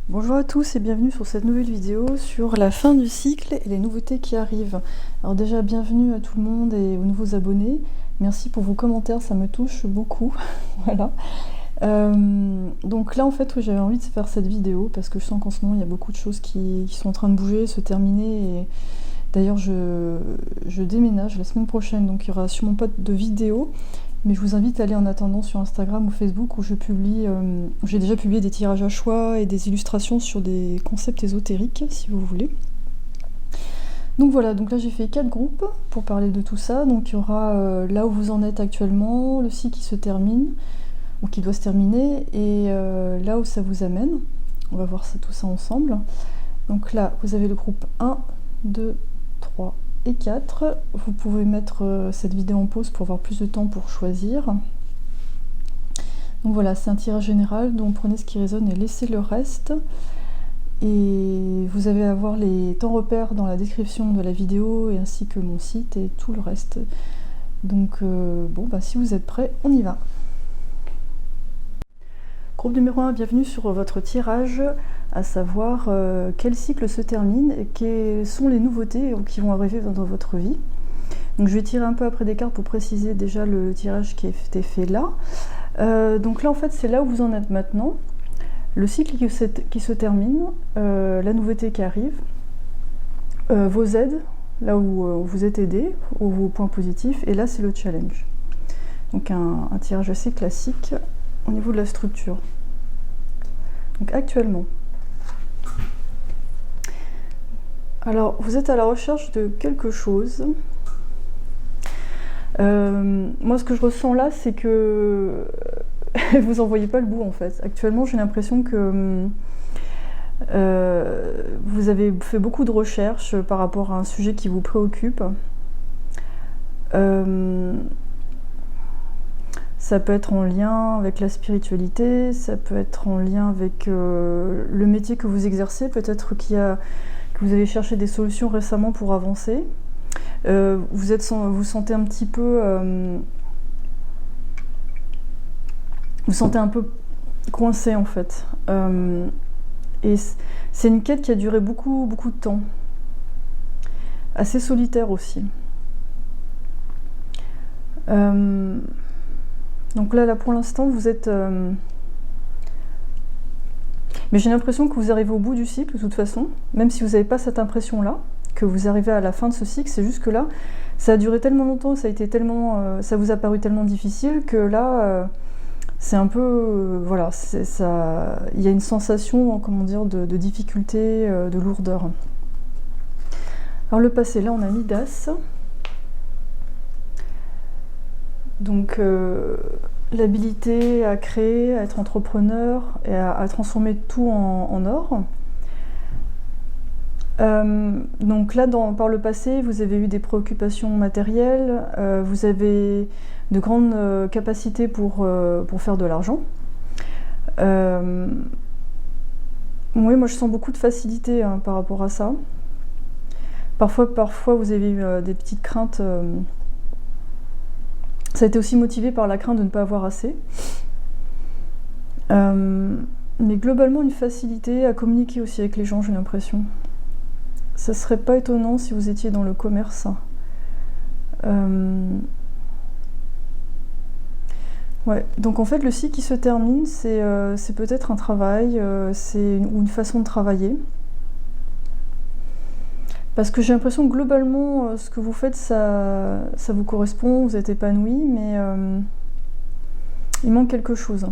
Bonjour à tous et bienvenue sur cette nouvelle vidéo sur la fin du cycle et les nouveautés qui arrivent. Alors déjà bienvenue à tout le monde et aux nouveaux abonnés. Merci pour vos commentaires, ça me touche beaucoup. Voilà. Donc là en fait j'avais envie de faire cette vidéo parce que je sens qu'en ce moment il y a beaucoup de choses qui sont en train de bouger, se terminer. Et d'ailleurs je déménage la semaine prochaine, donc il n'y aura sûrement pas de vidéo. Mais je vous invite à aller en attendant sur Instagram ou Facebook où j'ai déjà publié des tirages à choix et des illustrations sur des concepts ésotériques, si vous voulez. Donc voilà, donc là j'ai fait 4 groupes pour parler de tout ça. Donc il y aura là où vous en êtes actuellement, le cycle qui se termine, ou qui doit se terminer, et là où ça vous amène. On va voir tout ça ensemble. Donc là, vous avez le groupe 1, 2, 3 et 4. Vous pouvez mettre cette vidéo en pause pour avoir plus de temps pour choisir. Donc voilà, c'est un tirage général, donc prenez ce qui résonne et laissez le reste. Et vous allez avoir les temps repères dans la description de la vidéo, et ainsi que mon site et tout le reste. Donc si vous êtes prêts, on y va. Groupe numéro 1, bienvenue sur votre tirage, à savoir quel cycle se termine et quelles sont les nouveautés qui vont arriver dans votre vie. Donc je vais tirer un peu après des cartes pour préciser déjà le tirage qui a été fait là. Donc là en fait c'est là où vous en êtes maintenant, le cycle qui se termine, la nouveauté qui arrive, vos aides, là où vous êtes aidé, ou vos points positifs, et là c'est le challenge. Donc un tirage assez classique au niveau de la structure. Donc actuellement, alors vous êtes à la recherche de quelque chose. Moi ce que je ressens là c'est que vous en voyez pas le bout en fait. Actuellement j'ai l'impression que vous avez fait beaucoup de recherches par rapport à un sujet qui vous préoccupe. Ça peut être en lien avec la spiritualité, ça peut être en lien avec le métier que vous exercez, peut-être que vous avez cherché des solutions récemment pour avancer. Vous sentez un petit peu... vous sentez un peu coincé en fait. Et c'est une quête qui a duré beaucoup de temps. Assez solitaire aussi. Donc là pour l'instant vous êtes... Mais j'ai l'impression que vous arrivez au bout du cycle de toute façon, même si vous n'avez pas cette impression-là, que vous arrivez à la fin de ce cycle, c'est juste que là, ça a duré tellement longtemps, ça vous a paru tellement difficile que là, c'est un peu... voilà, il y a une sensation, comment dire, de difficulté, de lourdeur. Alors le passé, là on a Midas. Donc l'habilité à créer, à être entrepreneur et à transformer tout en or. Donc là, par le passé, vous avez eu des préoccupations matérielles, vous avez de grandes capacités pour faire de l'argent. Oui, moi je sens beaucoup de facilité par rapport à ça. Parfois vous avez eu des petites craintes. Ça a été aussi motivé par la crainte de ne pas avoir assez. Mais globalement, une facilité à communiquer aussi avec les gens, j'ai l'impression. Ça serait pas étonnant si vous étiez dans le commerce. Ouais. Donc en fait, le cycle qui se termine, c'est peut-être un travail, ou une façon de travailler. Parce que j'ai l'impression que globalement, ce que vous faites, ça vous correspond, vous êtes épanoui, mais il manque quelque chose.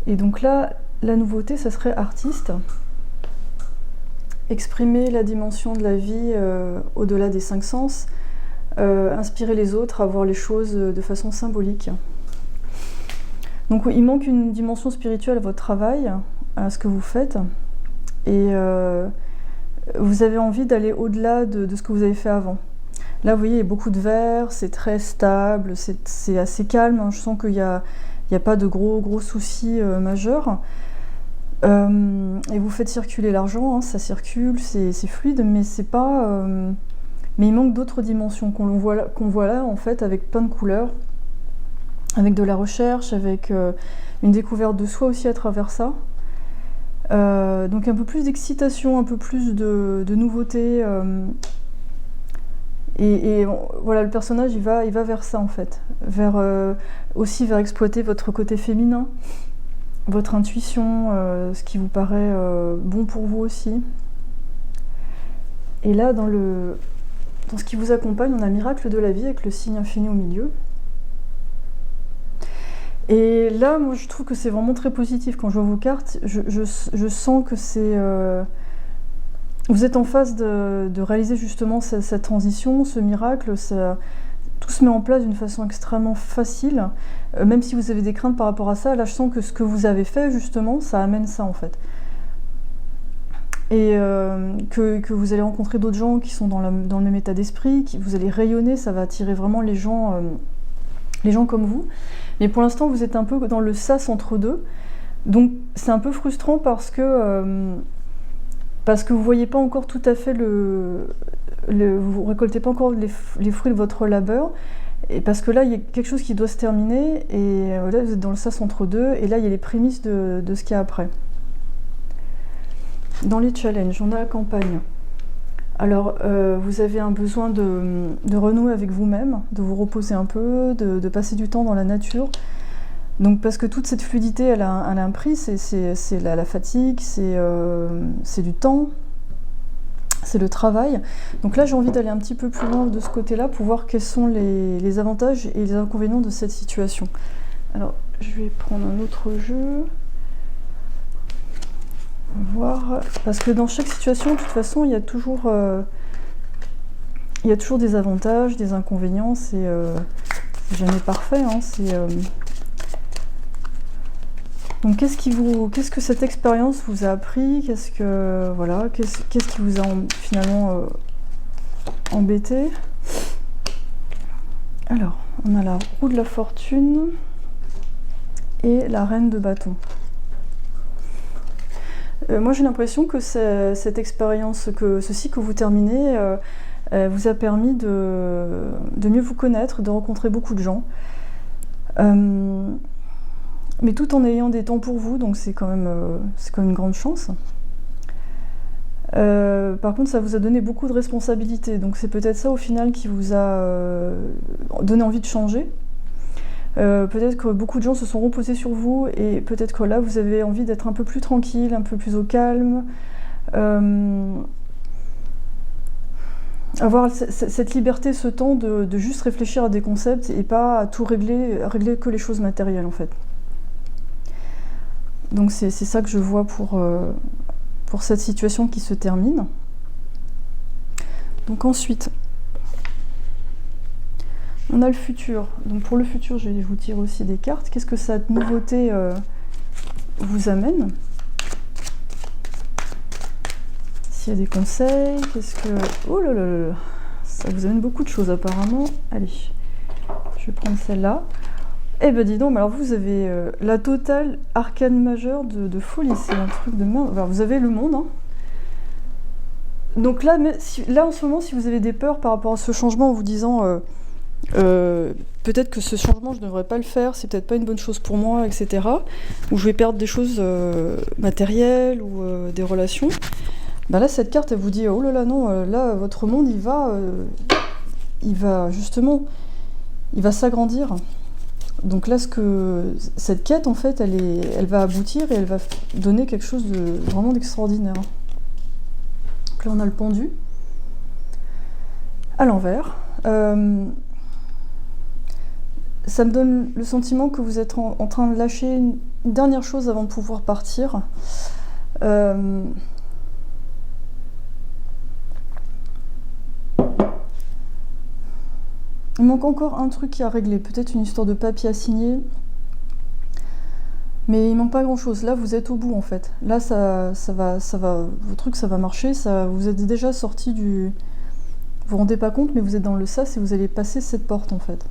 Et donc là, la nouveauté, ça serait artiste. Exprimer la dimension de la vie au-delà des 5 sens, inspirer les autres à voir les choses de façon symbolique. Donc il manque une dimension spirituelle à votre travail, à ce que vous faites, et vous avez envie d'aller au-delà de ce que vous avez fait avant. Là, vous voyez, il y a beaucoup de vert, c'est très stable, c'est assez calme, hein. Je sens qu'il n'y a pas de gros soucis majeurs. Et vous faites circuler l'argent, hein, ça circule, c'est fluide, mais c'est pas... mais il manque d'autres dimensions qu'on voit là, en fait, avec plein de couleurs, avec de la recherche, avec une découverte de soi aussi à travers ça. Donc un peu plus d'excitation, un peu plus de nouveauté. Voilà, le personnage il va vers ça en fait, aussi vers exploiter votre côté féminin, votre intuition, ce qui vous paraît bon pour vous aussi. Et là, dans ce qui vous accompagne, on a Miracle de la vie avec le signe infini au milieu. Et là, moi, je trouve que c'est vraiment très positif. Quand je vois vos cartes, je sens que c'est... vous êtes en phase de réaliser justement cette transition, ce miracle. Tout se met en place d'une façon extrêmement facile. Même si vous avez des craintes par rapport à ça, là, je sens que ce que vous avez fait, justement, ça amène ça, en fait. Et que vous allez rencontrer d'autres gens qui sont dans le même état d'esprit, vous allez rayonner, ça va attirer vraiment les gens comme vous. Mais pour l'instant, vous êtes un peu dans le sas entre deux. Donc c'est un peu frustrant parce que vous voyez pas encore tout à fait vous récoltez pas encore les fruits de votre labeur. Et parce que là, il y a quelque chose qui doit se terminer. Et là, vous êtes dans le sas entre deux. Et là, il y a les prémices de ce qu'il y a après. Dans les challenges, on a la campagne. Alors, vous avez un besoin de renouer avec vous-même, de vous reposer un peu, de passer du temps dans la nature. Donc, parce que toute cette fluidité, elle a un prix, c'est la fatigue, c'est du temps, c'est le travail. Donc là, j'ai envie d'aller un petit peu plus loin de ce côté-là pour voir quels sont les avantages et les inconvénients de cette situation. Alors, je vais prendre un autre jeu. Voir, parce que dans chaque situation, de toute façon, il y a toujours des avantages, des inconvénients. C'est jamais parfait. Hein, donc, qu'est-ce que cette expérience vous a appris? Qu'est-ce qui vous a finalement embêté? Alors, on a la roue de la fortune et la reine de bâton. Moi, j'ai l'impression que cette expérience, que ceci que vous terminez, vous a permis de mieux vous connaître, de rencontrer beaucoup de gens, mais tout en ayant des temps pour vous, donc c'est quand même une grande chance. Par contre, ça vous a donné beaucoup de responsabilités, donc c'est peut-être ça au final qui vous a donné envie de changer. Peut-être que beaucoup de gens se sont reposés sur vous et peut-être que là vous avez envie d'être un peu plus tranquille, un peu plus au calme, avoir cette liberté, ce temps de juste réfléchir à des concepts et pas à tout régler que les choses matérielles en fait. Donc c'est ça que je vois pour cette situation qui se termine. Donc ensuite, on a le futur. Donc pour le futur, je vais vous tirer aussi des cartes. Qu'est-ce que cette nouveauté vous amène? S'il y a des conseils, oh là là là, ça vous amène beaucoup de choses apparemment. Allez, je vais prendre celle-là. Eh ben dis donc, alors vous avez la totale arcane majeure de folie. C'est un truc de merde. Alors vous avez le monde, hein. Donc là en ce moment, si vous avez des peurs par rapport à ce changement en vous disant... peut-être que ce changement je ne devrais pas le faire, c'est peut-être pas une bonne chose pour moi, etc. Ou je vais perdre des choses matérielles ou des relations. Ben là cette carte elle vous dit oh là là non, là votre monde il va justement s'agrandir. Donc là cette quête en fait elle va aboutir et elle va donner quelque chose de vraiment d'extraordinaire. Donc là on a le pendu à l'envers. Ça me donne le sentiment que vous êtes en train de lâcher une dernière chose avant de pouvoir partir. Il manque encore un truc à régler, peut-être une histoire de papier à signer. Mais il manque pas grand-chose. Là, vous êtes au bout en fait. Là, ça va, vos trucs, ça va marcher. Vous êtes déjà sorti du... Vous vous rendez pas compte, mais vous êtes dans le sas et vous allez passer cette porte en fait.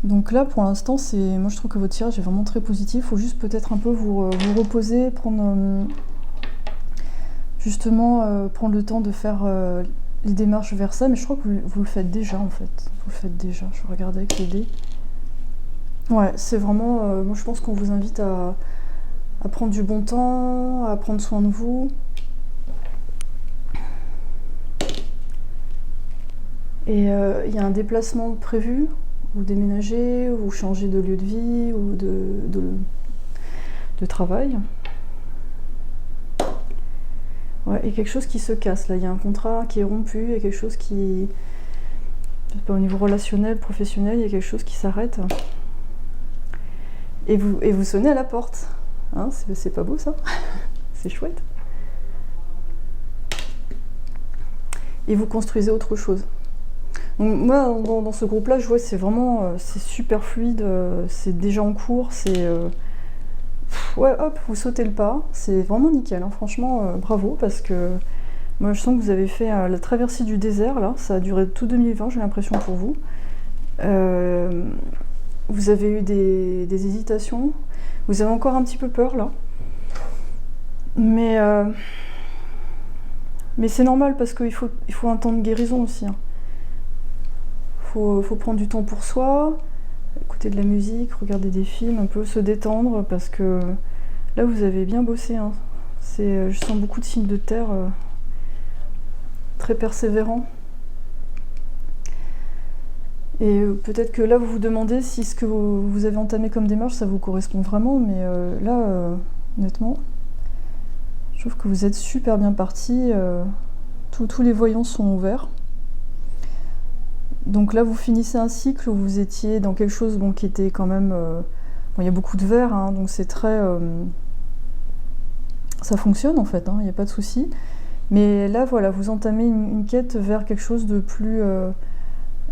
Donc là, pour l'instant, moi je trouve que votre tirage est vraiment très positif. Il faut juste peut-être un peu vous reposer, prendre prendre le temps de faire les démarches vers ça. Mais je crois que vous le faites déjà en fait. Vous le faites déjà. Je vais regarder avec les dés. Ouais, c'est vraiment... moi, je pense qu'on vous invite à prendre du bon temps, à prendre soin de vous. Et il y a un déplacement prévu, vous déménagez, vous changez de lieu de vie ou de travail. Ouais, et quelque chose qui se casse, là, il y a un contrat qui est rompu, il y a quelque chose qui... Je sais pas, au niveau relationnel, professionnel, il y a quelque chose qui s'arrête. Et vous sonnez à la porte. Hein, c'est pas beau ça? C'est chouette. Et vous construisez autre chose. Donc moi, dans ce groupe-là, je vois c'est vraiment c'est super fluide, c'est déjà en cours, c'est... ouais, hop, vous sautez le pas, c'est vraiment nickel, hein, franchement, bravo, parce que moi je sens que vous avez fait la traversée du désert, là, ça a duré tout 2020, j'ai l'impression pour vous. Vous avez eu des hésitations, vous avez encore un petit peu peur, là. Mais c'est normal, parce qu'il faut un temps de guérison aussi, hein. Faut prendre du temps pour soi, écouter de la musique, regarder des films, un peu se détendre, parce que là vous avez bien bossé, hein. Je sens beaucoup de signes de terre, très persévérants. Et peut-être que là vous vous demandez si ce que vous avez entamé comme démarche ça vous correspond vraiment, mais là honnêtement je trouve que vous êtes super bien parti, tous les voyants sont ouverts. Donc là, vous finissez un cycle où vous étiez dans quelque chose qui était quand même... bon, il y a beaucoup de verre, hein, donc c'est très... ça fonctionne en fait, hein, il n'y a pas de souci. Mais là, voilà, vous entamez une quête vers quelque chose de plus...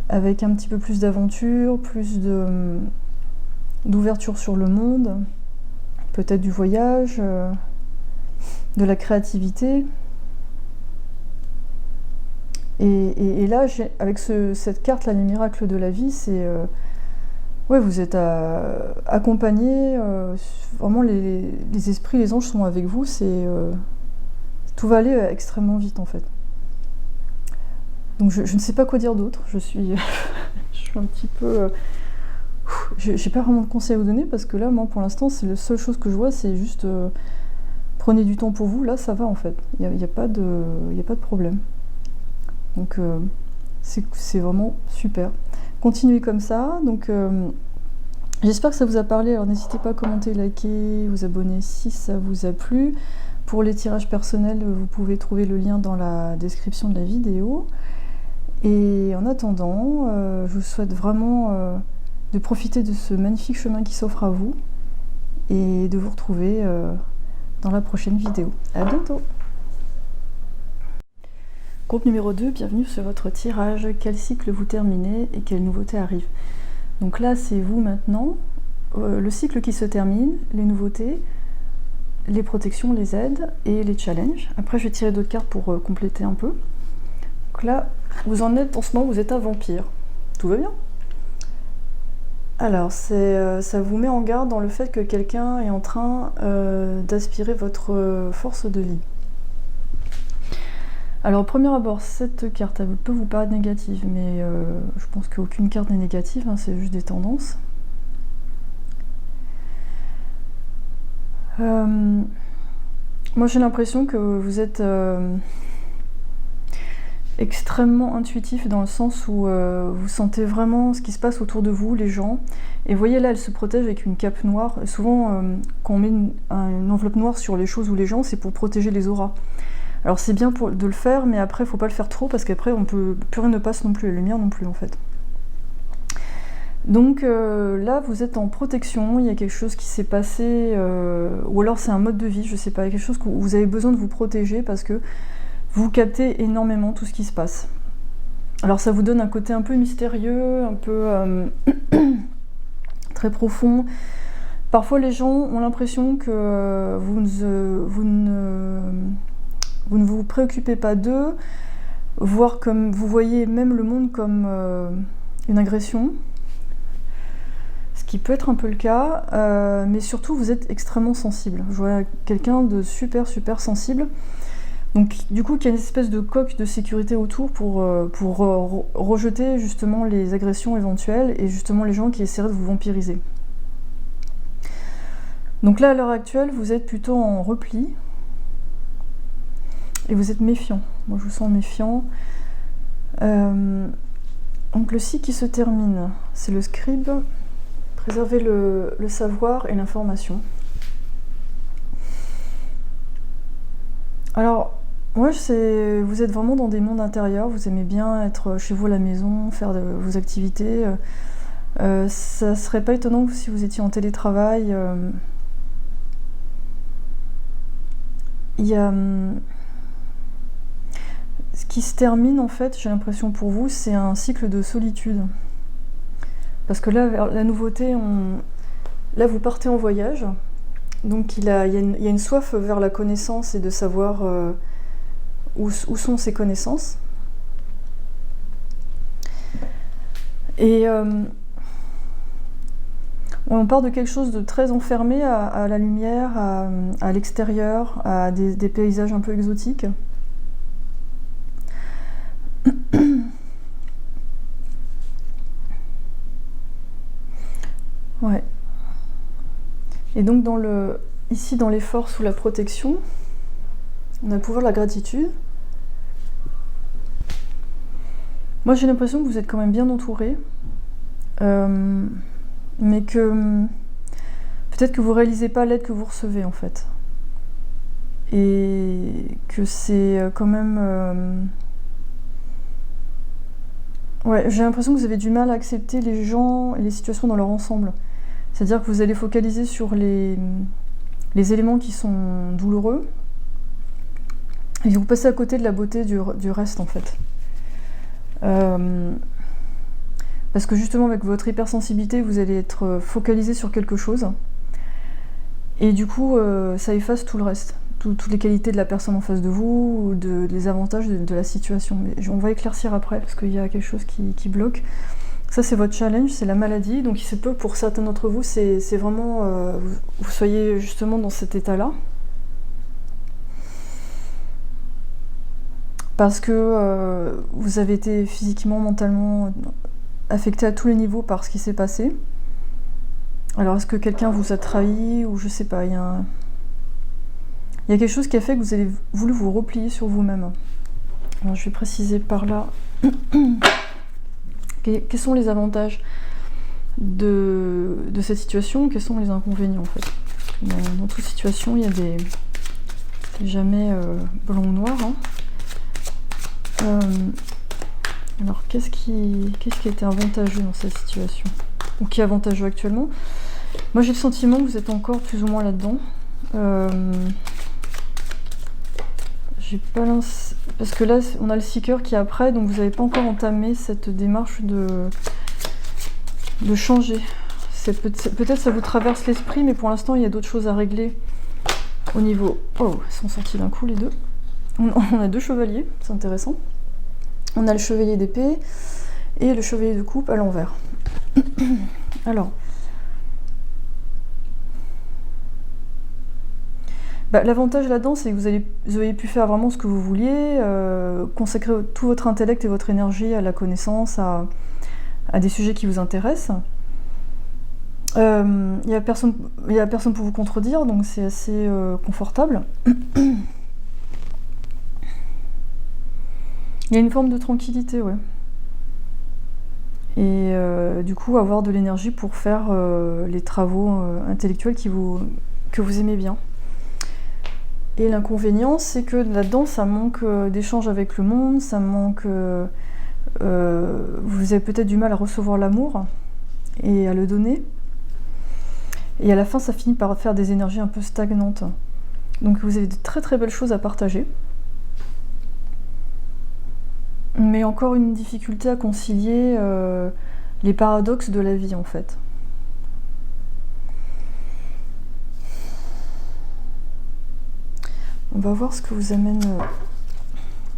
avec un petit peu plus d'aventure, plus d'ouverture sur le monde, peut-être du voyage, de la créativité. Et là, avec cette carte, là, les miracles de la vie, c'est... ouais, vous êtes accompagné, vraiment les esprits, les anges sont avec vous, tout va aller extrêmement vite en fait. Donc je ne sais pas quoi dire d'autre, je suis un petit peu... j'ai pas vraiment de conseils à vous donner, parce que là, moi, pour l'instant, c'est la seule chose que je vois, c'est juste... prenez du temps pour vous, là, ça va en fait, il n'y a pas de problème. Donc c'est vraiment super. Continuez comme ça. Donc j'espère que ça vous a parlé. Alors n'hésitez pas à commenter, liker, vous abonner si ça vous a plu. Pour les tirages personnels, vous pouvez trouver le lien dans la description de la vidéo. Et en attendant, je vous souhaite vraiment de profiter de ce magnifique chemin qui s'offre à vous et de vous retrouver dans la prochaine vidéo. À bientôt! Groupe numéro 2, bienvenue sur votre tirage. Quel cycle vous terminez et quelle nouveauté arrive? Donc là, c'est vous maintenant. Le cycle qui se termine, les nouveautés, les protections, les aides et les challenges. Après, je vais tirer d'autres cartes pour compléter un peu. Donc là, vous en êtes en ce moment, vous êtes un vampire. Tout va bien? Alors, ça vous met en garde dans le fait que quelqu'un est en train d'aspirer votre force de vie. Alors, au premier abord, cette carte, elle peut vous paraître négative, mais je pense qu'aucune carte n'est négative, hein, c'est juste des tendances. Moi, j'ai l'impression que vous êtes extrêmement intuitif, dans le sens où vous sentez vraiment ce qui se passe autour de vous, les gens. Et vous voyez là, elle se protège avec une cape noire. Souvent, quand on met une enveloppe noire sur les choses ou les gens, c'est pour protéger les auras. Alors c'est bien de le faire, mais après, il ne faut pas le faire trop, parce qu'après, plus rien ne passe non plus, la lumière non plus, en fait. Donc là, vous êtes en protection, il y a quelque chose qui s'est passé, ou alors c'est un mode de vie, je ne sais pas, il y a quelque chose où vous avez besoin de vous protéger, parce que vous captez énormément tout ce qui se passe. Alors ça vous donne un côté un peu mystérieux, un peu très profond. Parfois, les gens ont l'impression que vous ne vous préoccupez pas d'eux, voire comme vous voyez même le monde comme une agression, ce qui peut être un peu le cas, mais surtout vous êtes extrêmement sensible. Je vois quelqu'un de super sensible, donc du coup qui a une espèce de coque de sécurité autour pour rejeter justement les agressions éventuelles et justement les gens qui essaieraient de vous vampiriser. Donc là, à l'heure actuelle, vous êtes plutôt en repli. Et vous êtes méfiant. Moi, je vous sens méfiant. Donc le cycle qui se termine, c'est le scribe. Préserver le savoir et l'information. Alors, moi, vous êtes vraiment dans des mondes intérieurs. Vous aimez bien être chez vous à la maison, faire vos activités. Ça serait pas étonnant que si vous étiez en télétravail. Il y a... Ce qui se termine, en fait, j'ai l'impression pour vous, c'est un cycle de solitude. Parce que là, vers la nouveauté, là, vous partez en voyage. Donc, il y a une soif vers la connaissance et de savoir où sont ces connaissances. Et on part de quelque chose de très enfermé à la lumière, à l'extérieur, à des paysages un peu exotiques. Ouais. Et donc ici dans les forces ou la protection, on a le pouvoir de la gratitude. Moi j'ai l'impression que vous êtes quand même bien entouré, mais que peut-être que vous réalisez pas l'aide que vous recevez en fait. Et que c'est quand même... Ouais, j'ai l'impression que vous avez du mal à accepter les gens et les situations dans leur ensemble. C'est-à-dire que vous allez focaliser sur les éléments qui sont douloureux et vous passez à côté de la beauté du reste en fait. Parce que justement avec votre hypersensibilité, vous allez être focalisé sur quelque chose et du coup ça efface tout le reste. Toutes les qualités de la personne en face de vous, ou les avantages de la situation. Mais on va éclaircir après, parce qu'il y a quelque chose qui bloque. Ça, c'est votre challenge, c'est la maladie. Donc il se peut, pour certains d'entre vous, c'est vraiment... vous soyez justement dans cet état-là. Parce que vous avez été physiquement, mentalement affecté à tous les niveaux par ce qui s'est passé. Alors, est-ce que quelqu'un vous a trahi, ou je sais pas, il y a quelque chose qui a fait que vous avez voulu vous replier sur vous-même. Alors je vais préciser par là. Quels sont les avantages de cette situation? Quels sont les inconvénients en fait? Dans toute situation, il y a c'est jamais blanc ou noir. Hein. Alors qu'est-ce qui a été avantageux dans cette situation? Ou qui est avantageux actuellement? Moi j'ai le sentiment que vous êtes encore plus ou moins là-dedans. Parce que là, on a le seeker qui est après, donc vous n'avez pas encore entamé cette démarche de changer. Peut-être ça vous traverse l'esprit, mais pour l'instant, il y a d'autres choses à régler au niveau... Oh, ils sont sortis d'un coup, les deux. On a deux chevaliers, c'est intéressant. On a le chevalier d'épée et le chevalier de coupe à l'envers. Alors... l'avantage là-dedans, c'est que vous avez pu faire vraiment ce que vous vouliez, consacrer tout votre intellect et votre énergie à la connaissance, à des sujets qui vous intéressent. Il n'y a personne pour vous contredire, donc c'est assez confortable. Il y a une forme de tranquillité, ouais. Et du coup, avoir de l'énergie pour faire les travaux intellectuels que vous aimez bien. Et l'inconvénient, c'est que là-dedans, ça manque d'échange avec le monde, ça manque... vous avez peut-être du mal à recevoir l'amour et à le donner. Et à la fin, ça finit par faire des énergies un peu stagnantes. Donc vous avez de très très belles choses à partager. Mais encore une difficulté à concilier les paradoxes de la vie, en fait. On va voir ce que vous amène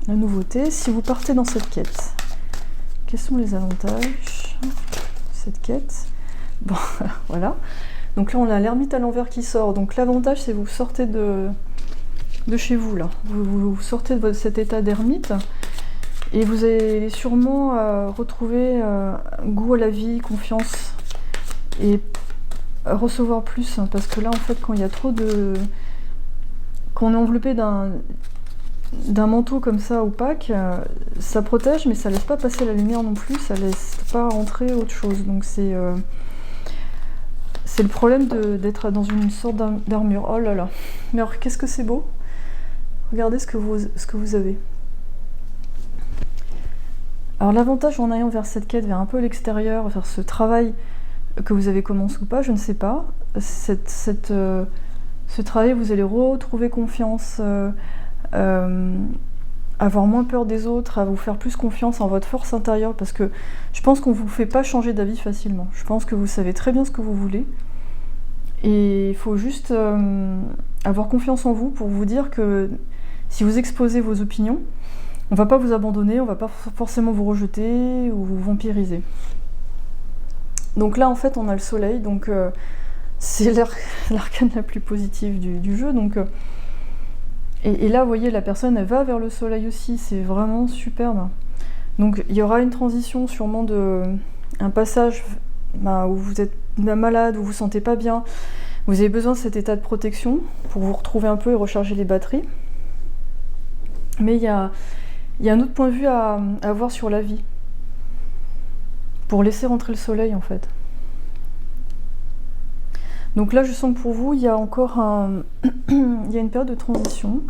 la nouveauté. Si vous partez dans cette quête, quels sont les avantages de cette quête? Bon, voilà. Donc là, on a l'ermite à l'envers qui sort. Donc l'avantage, c'est que vous sortez de chez vous, là. Vous sortez de cet état d'ermite et vous allez sûrement retrouver goût à la vie, confiance et recevoir plus, hein, parce que là en fait quand il y a trop de... Quand on est enveloppé d'un manteau comme ça opaque, ça protège mais ça laisse pas passer la lumière non plus, ça laisse pas rentrer autre chose. Donc c'est le problème d'être dans une sorte d'armure. Oh là là, mais alors qu'est-ce que c'est beau. Regardez ce que vous avez. Alors l'avantage en allant vers cette quête, vers un peu l'extérieur, vers ce travail que vous avez commencé ou pas, je ne sais pas. Ce travail, vous allez retrouver confiance, avoir moins peur des autres, à vous faire plus confiance en votre force intérieure, parce que je pense qu'on ne vous fait pas changer d'avis facilement. Je pense que vous savez très bien ce que vous voulez. Et il faut juste avoir confiance en vous pour vous dire que si vous exposez vos opinions, on ne va pas vous abandonner, on ne va pas forcément vous rejeter ou vous vampiriser. Donc là, en fait, on a le soleil, donc c'est l'arcane la plus positive du jeu. Donc, et là, vous voyez, la personne, elle va vers le soleil aussi, c'est vraiment superbe. Donc il y aura une transition, sûrement un passage où vous êtes malade, où vous ne vous sentez pas bien. Vous avez besoin de cet état de protection pour vous retrouver un peu et recharger les batteries. Mais il y a un autre point de vue à avoir sur la vie, pour laisser rentrer le soleil en fait. Donc là je sens que pour vous il y a encore il y a une période de transition.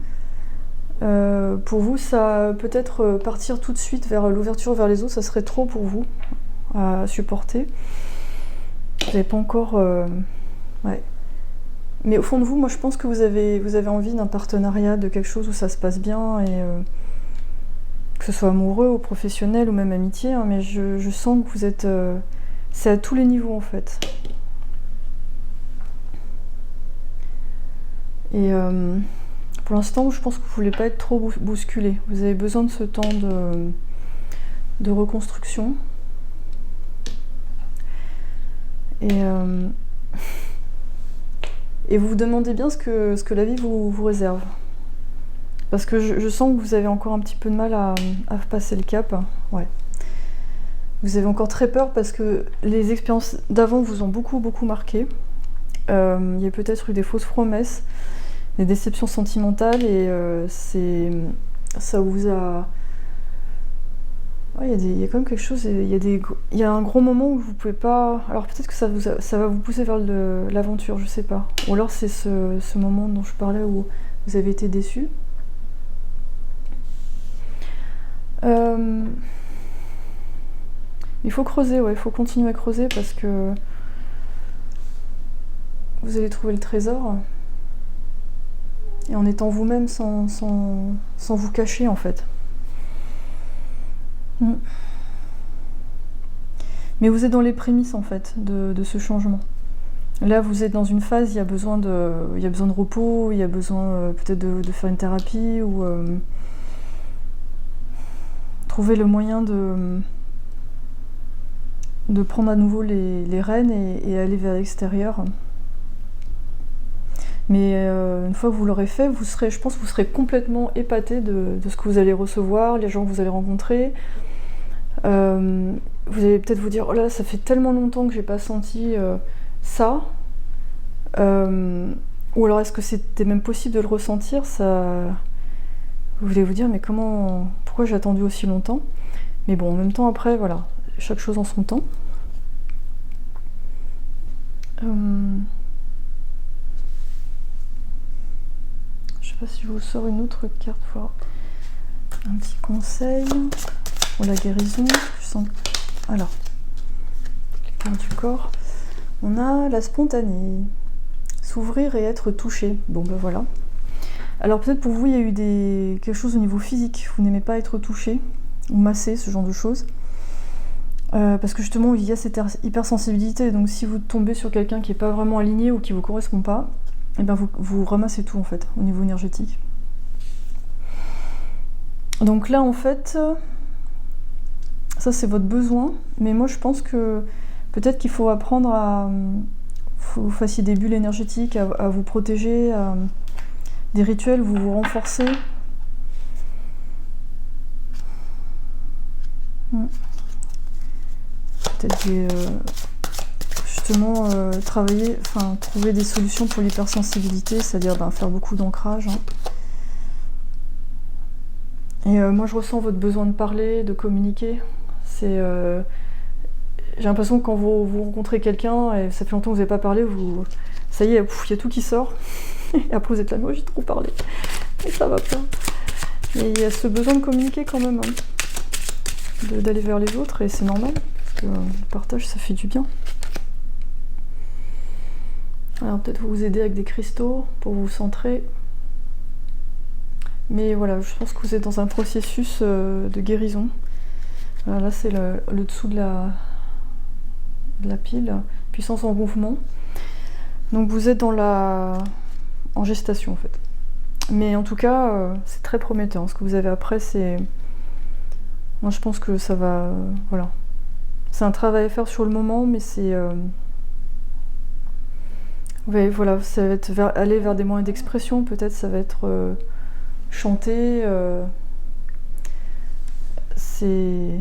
Pour vous ça peut-être partir tout de suite vers l'ouverture vers les autres, ça serait trop pour vous à supporter. Vous n'avez pas encore... ouais. Mais au fond de vous, moi je pense que vous avez envie d'un partenariat, de quelque chose où ça se passe bien, et que ce soit amoureux ou professionnel ou même amitié, hein, mais je sens que vous êtes... c'est à tous les niveaux en fait. Et pour l'instant, je pense que vous ne voulez pas être trop bousculé. Vous avez besoin de ce temps de reconstruction. Et vous vous demandez bien ce que la vie vous réserve. Parce que je sens que vous avez encore un petit peu de mal à passer le cap. Ouais. Vous avez encore très peur parce que les expériences d'avant vous ont beaucoup marqué. Il y a peut-être eu des fausses promesses, des déceptions sentimentales, et ça vous a... Ouais, il y a quand même quelque chose, il y a un gros moment où vous pouvez pas... Alors peut-être que ça va vous pousser vers l'aventure, je sais pas. Ou alors c'est ce moment dont je parlais où vous avez été déçu. Il faut creuser, ouais, il faut continuer à creuser parce que vous allez trouver le trésor. Et en étant vous-même sans vous cacher en fait. Mais vous êtes dans les prémices en fait de ce changement. Là vous êtes dans une phase, il y a besoin de repos, il y a besoin peut-être de faire une thérapie, ou trouver le moyen de prendre à nouveau les rênes et aller vers l'extérieur. Mais une fois que vous l'aurez fait, je pense que vous serez complètement épaté de ce que vous allez recevoir, les gens que vous allez rencontrer. Vous allez peut-être vous dire, oh là, ça fait tellement longtemps que j'ai pas senti ça. Ou alors est-ce que c'était même possible de le ressentir, ça... Vous allez vous dire, mais pourquoi j'ai attendu aussi longtemps? Mais bon, en même temps, après, voilà, chaque chose en son temps. Je sais pas si je vous sors une autre carte pour avoir un petit conseil pour la guérison. Je sens... Alors, les cartes du corps. On a la spontanée, s'ouvrir et être touché. Bon ben voilà. Alors peut-être pour vous il y a eu quelque chose au niveau physique, vous n'aimez pas être touché ou massé, ce genre de choses. Parce que justement il y a cette hypersensibilité, donc si vous tombez sur quelqu'un qui n'est pas vraiment aligné ou qui ne vous correspond pas, et bien vous ramassez tout en fait, au niveau énergétique. Donc là en fait, ça c'est votre besoin, mais moi je pense que peut-être qu'il faut apprendre vous fassiez des bulles énergétiques, à vous protéger, des rituels, vous renforcez. Peut-être justement travailler, enfin trouver des solutions pour l'hypersensibilité, c'est-à-dire faire beaucoup d'ancrage. Hein. Et moi je ressens votre besoin de parler, de communiquer. J'ai l'impression que quand vous rencontrez quelqu'un et ça fait longtemps que vous n'avez pas parlé, ça y est, il y a tout qui sort. Et après vous êtes là, moi j'ai trop parlé. Et ça va pas. Mais il y a ce besoin de communiquer quand même, hein, d'aller vers les autres, et c'est normal, parce que le partage ça fait du bien. Alors peut-être vous aider avec des cristaux pour vous centrer. Mais voilà, je pense que vous êtes dans un processus de guérison. Voilà, là c'est le dessous de la pile, puissance en mouvement. Donc vous êtes en gestation en fait. Mais en tout cas, c'est très prometteur. Ce que vous avez après, c'est... Moi je pense que ça va... voilà. C'est un travail à faire sur le moment, mais c'est... Ouais, voilà, ça va être aller vers des moyens d'expression, peut-être ça va être chanter, c'est...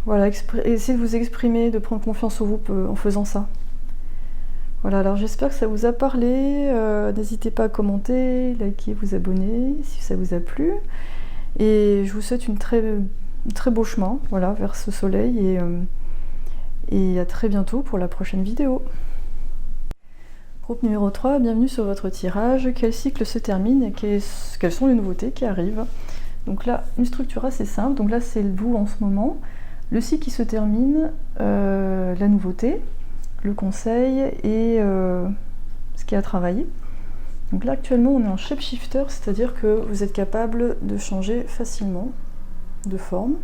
Voilà, essayez de vous exprimer, de prendre confiance en vous en faisant ça. Voilà, alors j'espère que ça vous a parlé, n'hésitez pas à commenter, liker, vous abonner si ça vous a plu, et je vous souhaite un très beau chemin, voilà, vers ce soleil, et à très bientôt pour la prochaine vidéo. Groupe numéro 3, bienvenue sur votre tirage. Quel cycle se termine et quelles sont les nouveautés qui arrivent? Donc là, une structure assez simple. Donc là, c'est vous en ce moment. Le cycle qui se termine, la nouveauté, le conseil et ce qui est à travailler. Donc là, actuellement, on est en shapeshifter, c'est-à-dire que vous êtes capable de changer facilement de forme.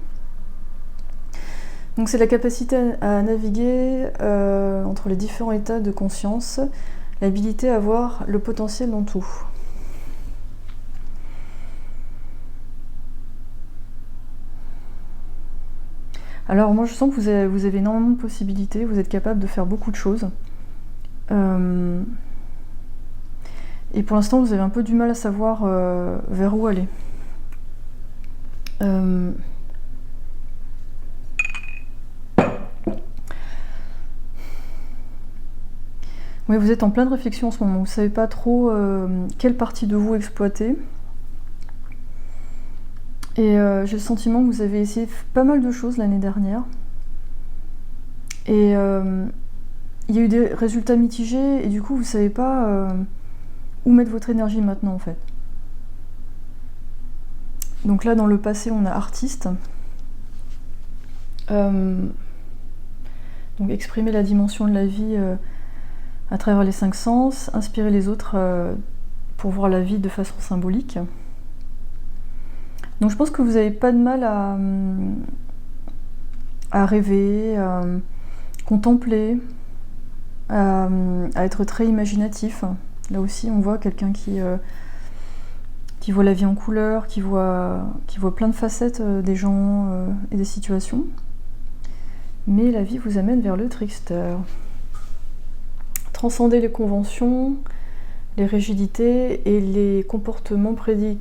Donc c'est la capacité à naviguer entre les différents états de conscience, l'habilité à voir le potentiel dans tout. Alors moi je sens que vous avez énormément de possibilités, vous êtes capable de faire beaucoup de choses. Et pour l'instant vous avez un peu du mal à savoir vers où aller. Oui, vous êtes en pleine réflexion en ce moment, vous ne savez pas trop quelle partie de vous exploiter. Et j'ai le sentiment que vous avez essayé pas mal de choses l'année dernière. Et il y a eu des résultats mitigés et du coup vous ne savez pas où mettre votre énergie maintenant en fait. Donc là dans le passé on a artiste. Donc exprimer la dimension de la vie à travers les 5 sens, inspirer les autres pour voir la vie de façon symbolique. Donc je pense que vous n'avez pas de mal à rêver, à contempler, à être très imaginatif. Là aussi on voit quelqu'un qui voit la vie en couleur, qui voit plein de facettes des gens et des situations. Mais la vie vous amène vers le trickster. Transcender les conventions, les rigidités et les comportements prévisibles.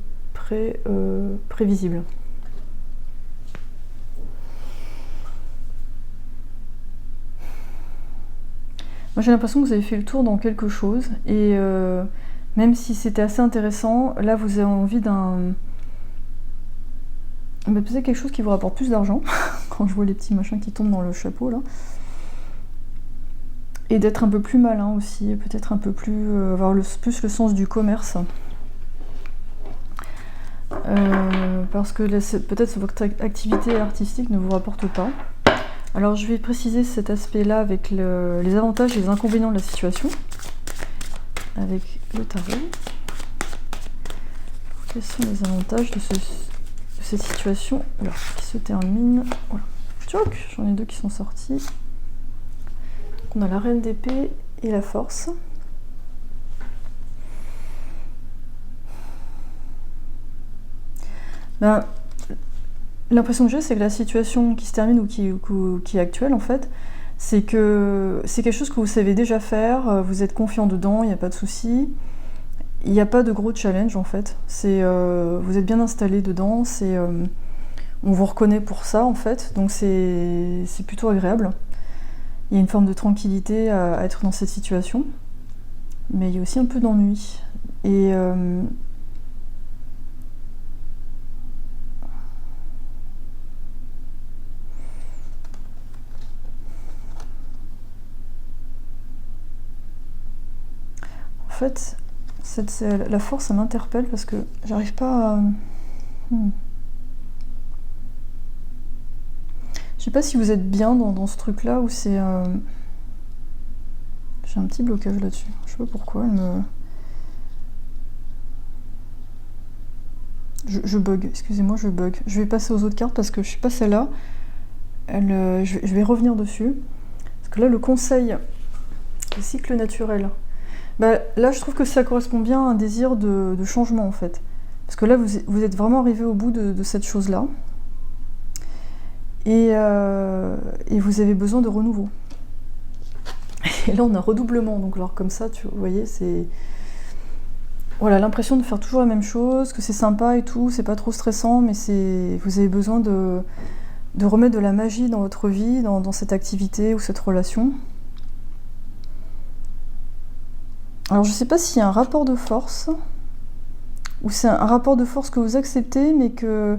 Moi j'ai l'impression que vous avez fait le tour dans quelque chose et même si c'était assez intéressant, là vous avez envie peut-être quelque chose qui vous rapporte plus d'argent quand je vois les petits machins qui tombent dans le chapeau là. Et d'être un peu plus malin aussi, peut-être un peu plus avoir plus le sens du commerce. Parce que peut-être votre activité artistique ne vous rapporte pas. Alors je vais préciser cet aspect-là avec les avantages et les inconvénients de la situation, avec le tarot. Quels sont les avantages de cette situation qui se termine? Voilà. Tchouk, j'en ai deux qui sont sortis. On a la reine d'épée et la force. L'impression que j'ai, c'est que la situation qui se termine ou qui est actuelle, en fait, c'est que c'est quelque chose que vous savez déjà faire, vous êtes confiant dedans, il n'y a pas de souci. Il n'y a pas de gros challenge, en fait. Vous êtes bien installé dedans, on vous reconnaît pour ça, en fait, donc c'est plutôt agréable. Il Il y a une forme de tranquillité à être dans cette situation, mais il y a aussi un peu d'ennui. Et en fait, la force, ça m'interpelle parce que j'arrive pas à... Je sais pas si vous êtes bien dans ce truc-là ou c'est... J'ai un petit blocage là-dessus. Je sais pas pourquoi, Je bug, excusez-moi, je bug. Je vais passer aux autres cartes parce que je sais pas celle-là. Je vais revenir dessus. Parce que là, le conseil, le cycle naturel. Bah, là, je trouve que ça correspond bien à un désir de changement, en fait. Parce que là, vous êtes vraiment arrivé au bout de cette chose-là. Et vous avez besoin de renouveau. Et là, on a redoublement. Donc, alors, comme ça, vous voyez, c'est... Voilà, l'impression de faire toujours la même chose, que c'est sympa et tout, c'est pas trop stressant, mais vous avez besoin de remettre de la magie dans votre vie, dans cette activité ou cette relation. Alors je sais pas s'il y a un rapport de force, ou c'est un rapport de force que vous acceptez, mais que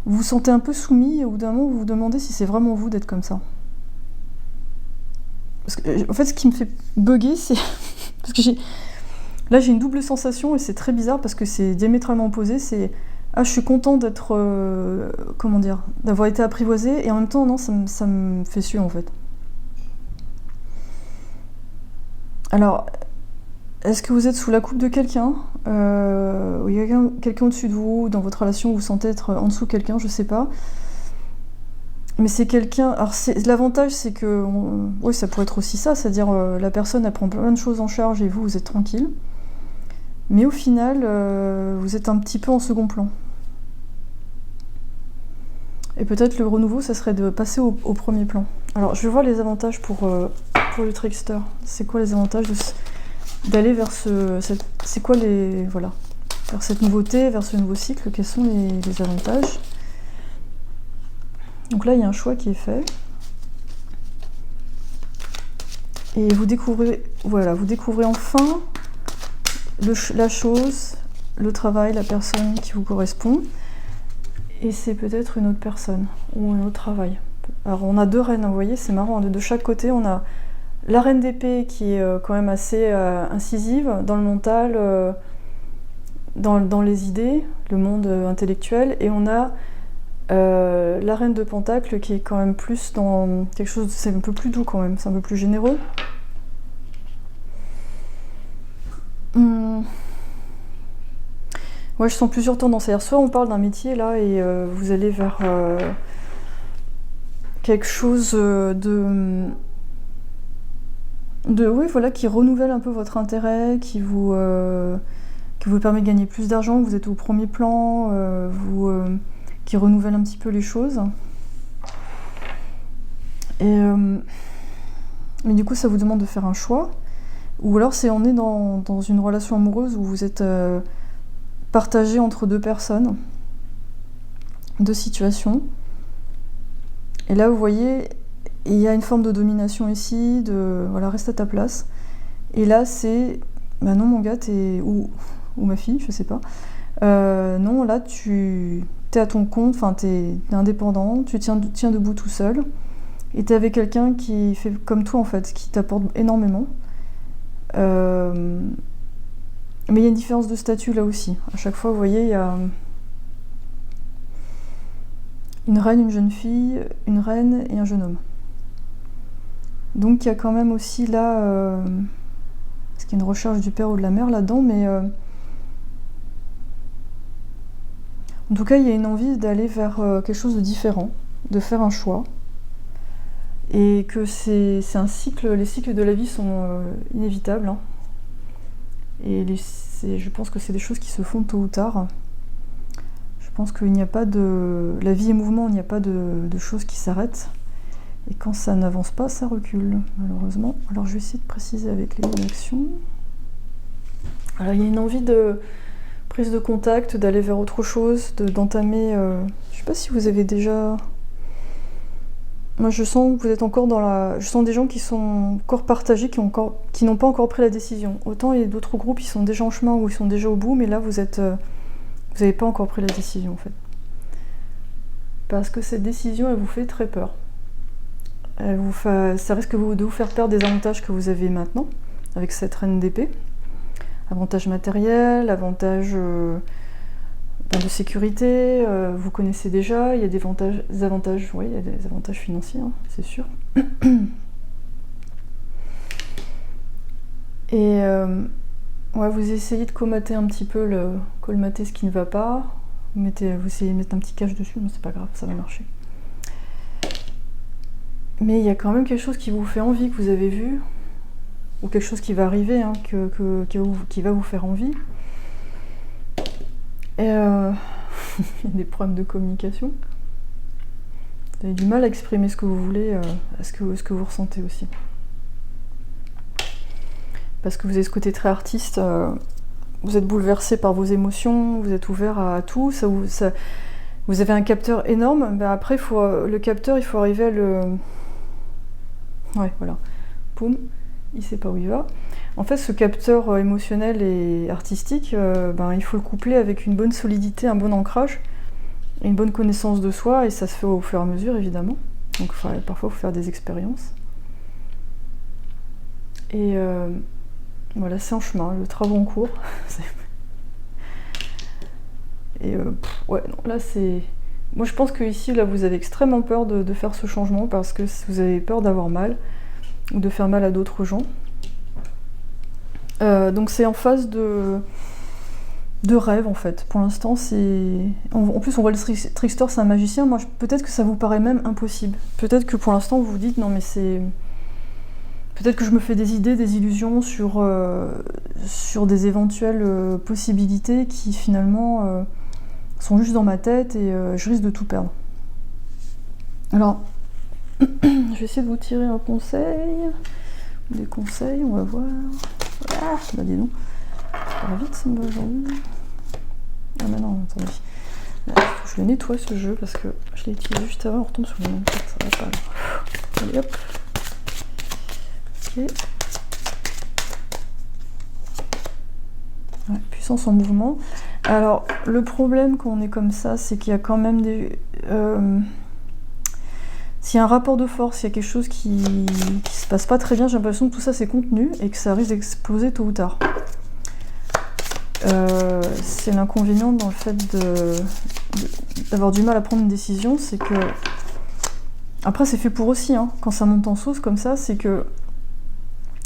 vous vous sentez un peu soumis, et au bout d'un moment vous vous demandez si c'est vraiment vous d'être comme ça. Parce que, en fait, ce qui me fait bugger, c'est... parce que là, j'ai une double sensation et c'est très bizarre parce que c'est diamétralement opposé. C'est je suis content d'être, comment dire, d'avoir été apprivoisée et en même temps, non, ça me fait suer en fait. Alors, est-ce que vous êtes sous la coupe de quelqu'un ou il y a quelqu'un au-dessus de vous, dans votre relation, vous sentez être en dessous de quelqu'un, je sais pas. Mais c'est quelqu'un... Alors, l'avantage, c'est que... Oui, ça pourrait être aussi ça, c'est-à-dire la personne, elle prend plein de choses en charge et vous êtes tranquille. Mais au final, vous êtes un petit peu en second plan. Et peut-être le renouveau, ça serait de passer au premier plan. Alors, je vais voir les avantages pour le trickster. C'est quoi les avantages d'aller vers c'est quoi les... Voilà. Vers cette nouveauté, vers ce nouveau cycle, quels sont les avantages? Donc là, il y a un choix qui est fait. Et vous découvrez, voilà, vous découvrez enfin la chose, le travail, la personne qui vous correspond. Et c'est peut-être une autre personne ou un autre travail. Alors on a deux reines, vous voyez, c'est marrant. De chaque côté, on a la reine d'épée qui est quand même assez incisive dans le mental, dans les idées, le monde intellectuel. Et on a la reine de Pentacle qui est quand même plus dans quelque chose, c'est un peu plus doux quand même, c'est un peu plus généreux. Ouais, je sens plusieurs tendances. C'est-à-dire, soit on parle d'un métier là et vous allez vers quelque chose oui, voilà, qui renouvelle un peu votre intérêt, qui vous permet de gagner plus d'argent, vous êtes au premier plan, qui renouvelle un petit peu les choses. Mais du coup, ça vous demande de faire un choix. Ou alors, on est dans une relation amoureuse où vous êtes partagé entre deux personnes, deux situations. Et là, vous voyez, il y a une forme de domination ici, voilà, reste à ta place. Et là, c'est, bah non, mon gars, ou ma fille, je sais pas. Non, là, t'es à ton compte, enfin, t'es indépendant, tu tiens debout tout seul. Et t'es avec quelqu'un qui fait comme toi, en fait, qui t'apporte énormément. Mais il y a une différence de statut là aussi. À chaque fois, vous voyez, il y a une reine, une jeune fille, une reine et un jeune homme. Donc il y a quand même aussi là... parce qu'il y a une recherche du père ou de la mère là-dedans, mais... en tout cas, il y a une envie d'aller vers quelque chose de différent, de faire un choix. Et que c'est un cycle, les cycles de la vie sont inévitables. Hein. Et je pense que c'est des choses qui se font tôt ou tard. Je pense qu'il n'y a pas de... La vie est mouvement, il n'y a pas de choses qui s'arrêtent. Et quand ça n'avance pas, ça recule, malheureusement. Alors je vais essayer de préciser avec les actions. Alors il y a une envie de prise de contact, d'aller vers autre chose, d'entamer... je ne sais pas si vous avez déjà... Moi, je sens que vous êtes encore dans la... Je sens des gens qui sont encore partagés, qui n'ont pas encore pris la décision. Autant il y a d'autres groupes, ils sont déjà en chemin ou ils sont déjà au bout, mais là, vous n'avez pas encore pris la décision, en fait. Parce que cette décision, elle vous fait très peur. Ça risque de vous faire perdre des avantages que vous avez maintenant, avec cette reine d'épée. Avantages matériels, avantages de sécurité, vous connaissez déjà, il y a des avantages, oui, il y a des avantages financiers, hein, c'est sûr. Et ouais, vous essayez de colmater un petit peu, colmater ce qui ne va pas. Vous essayez de mettre un petit cache dessus, mais c'est pas grave, ça va marcher. Mais il y a quand même quelque chose qui vous fait envie, que vous avez vu, ou quelque chose qui va arriver, hein, qui va vous faire envie. Et il y a des problèmes de communication. Vous avez du mal à exprimer ce que vous voulez, ce que vous ressentez aussi. Parce que vous avez ce côté très artiste, vous êtes bouleversé par vos émotions, vous êtes ouvert à tout, vous avez un capteur énorme, ben après le capteur, il faut arriver à le... Ouais, voilà. Poum, il sait pas où il va. En fait, ce capteur émotionnel et artistique, il faut le coupler avec une bonne solidité, un bon ancrage, et une bonne connaissance de soi, et ça se fait au fur et à mesure, évidemment. Donc parfois, il faut faire des expériences. Et voilà, c'est en chemin, le travail en cours. Et ouais, non, là, c'est... Moi, je pense que ici, là, vous avez extrêmement peur de faire ce changement, parce que vous avez peur d'avoir mal, ou de faire mal à d'autres gens. Donc c'est en phase de rêve en fait. Pour l'instant, c'est... En plus, on voit le trickster, c'est un magicien. Moi, peut-être que ça vous paraît même impossible. Peut-être que pour l'instant, vous vous dites, non mais c'est... Peut-être que je me fais des idées, des illusions sur des éventuelles possibilités qui finalement sont juste dans ma tête et je risque de tout perdre. Alors, je vais essayer de vous tirer un conseil. Des conseils, on va voir. Ah, bah dis donc. Ça va vite ça me va aujourd'hui. Ah mais non, attendez. Là, je le nettoie ce jeu parce que je l'ai utilisé juste avant, on retombe sur le même carte, ça va pas là. Allez hop. Ok. Ouais, puissance en mouvement. Alors, le problème quand on est comme ça, c'est qu'il y a quand même des... S'il y a un rapport de force, il y a quelque chose qui se passe pas très bien, j'ai l'impression que tout ça c'est contenu et que ça risque d'exploser tôt ou tard. C'est l'inconvénient dans le fait d'avoir du mal à prendre une décision, c'est que... Après c'est fait pour aussi, hein, quand ça monte en sauce comme ça, c'est que...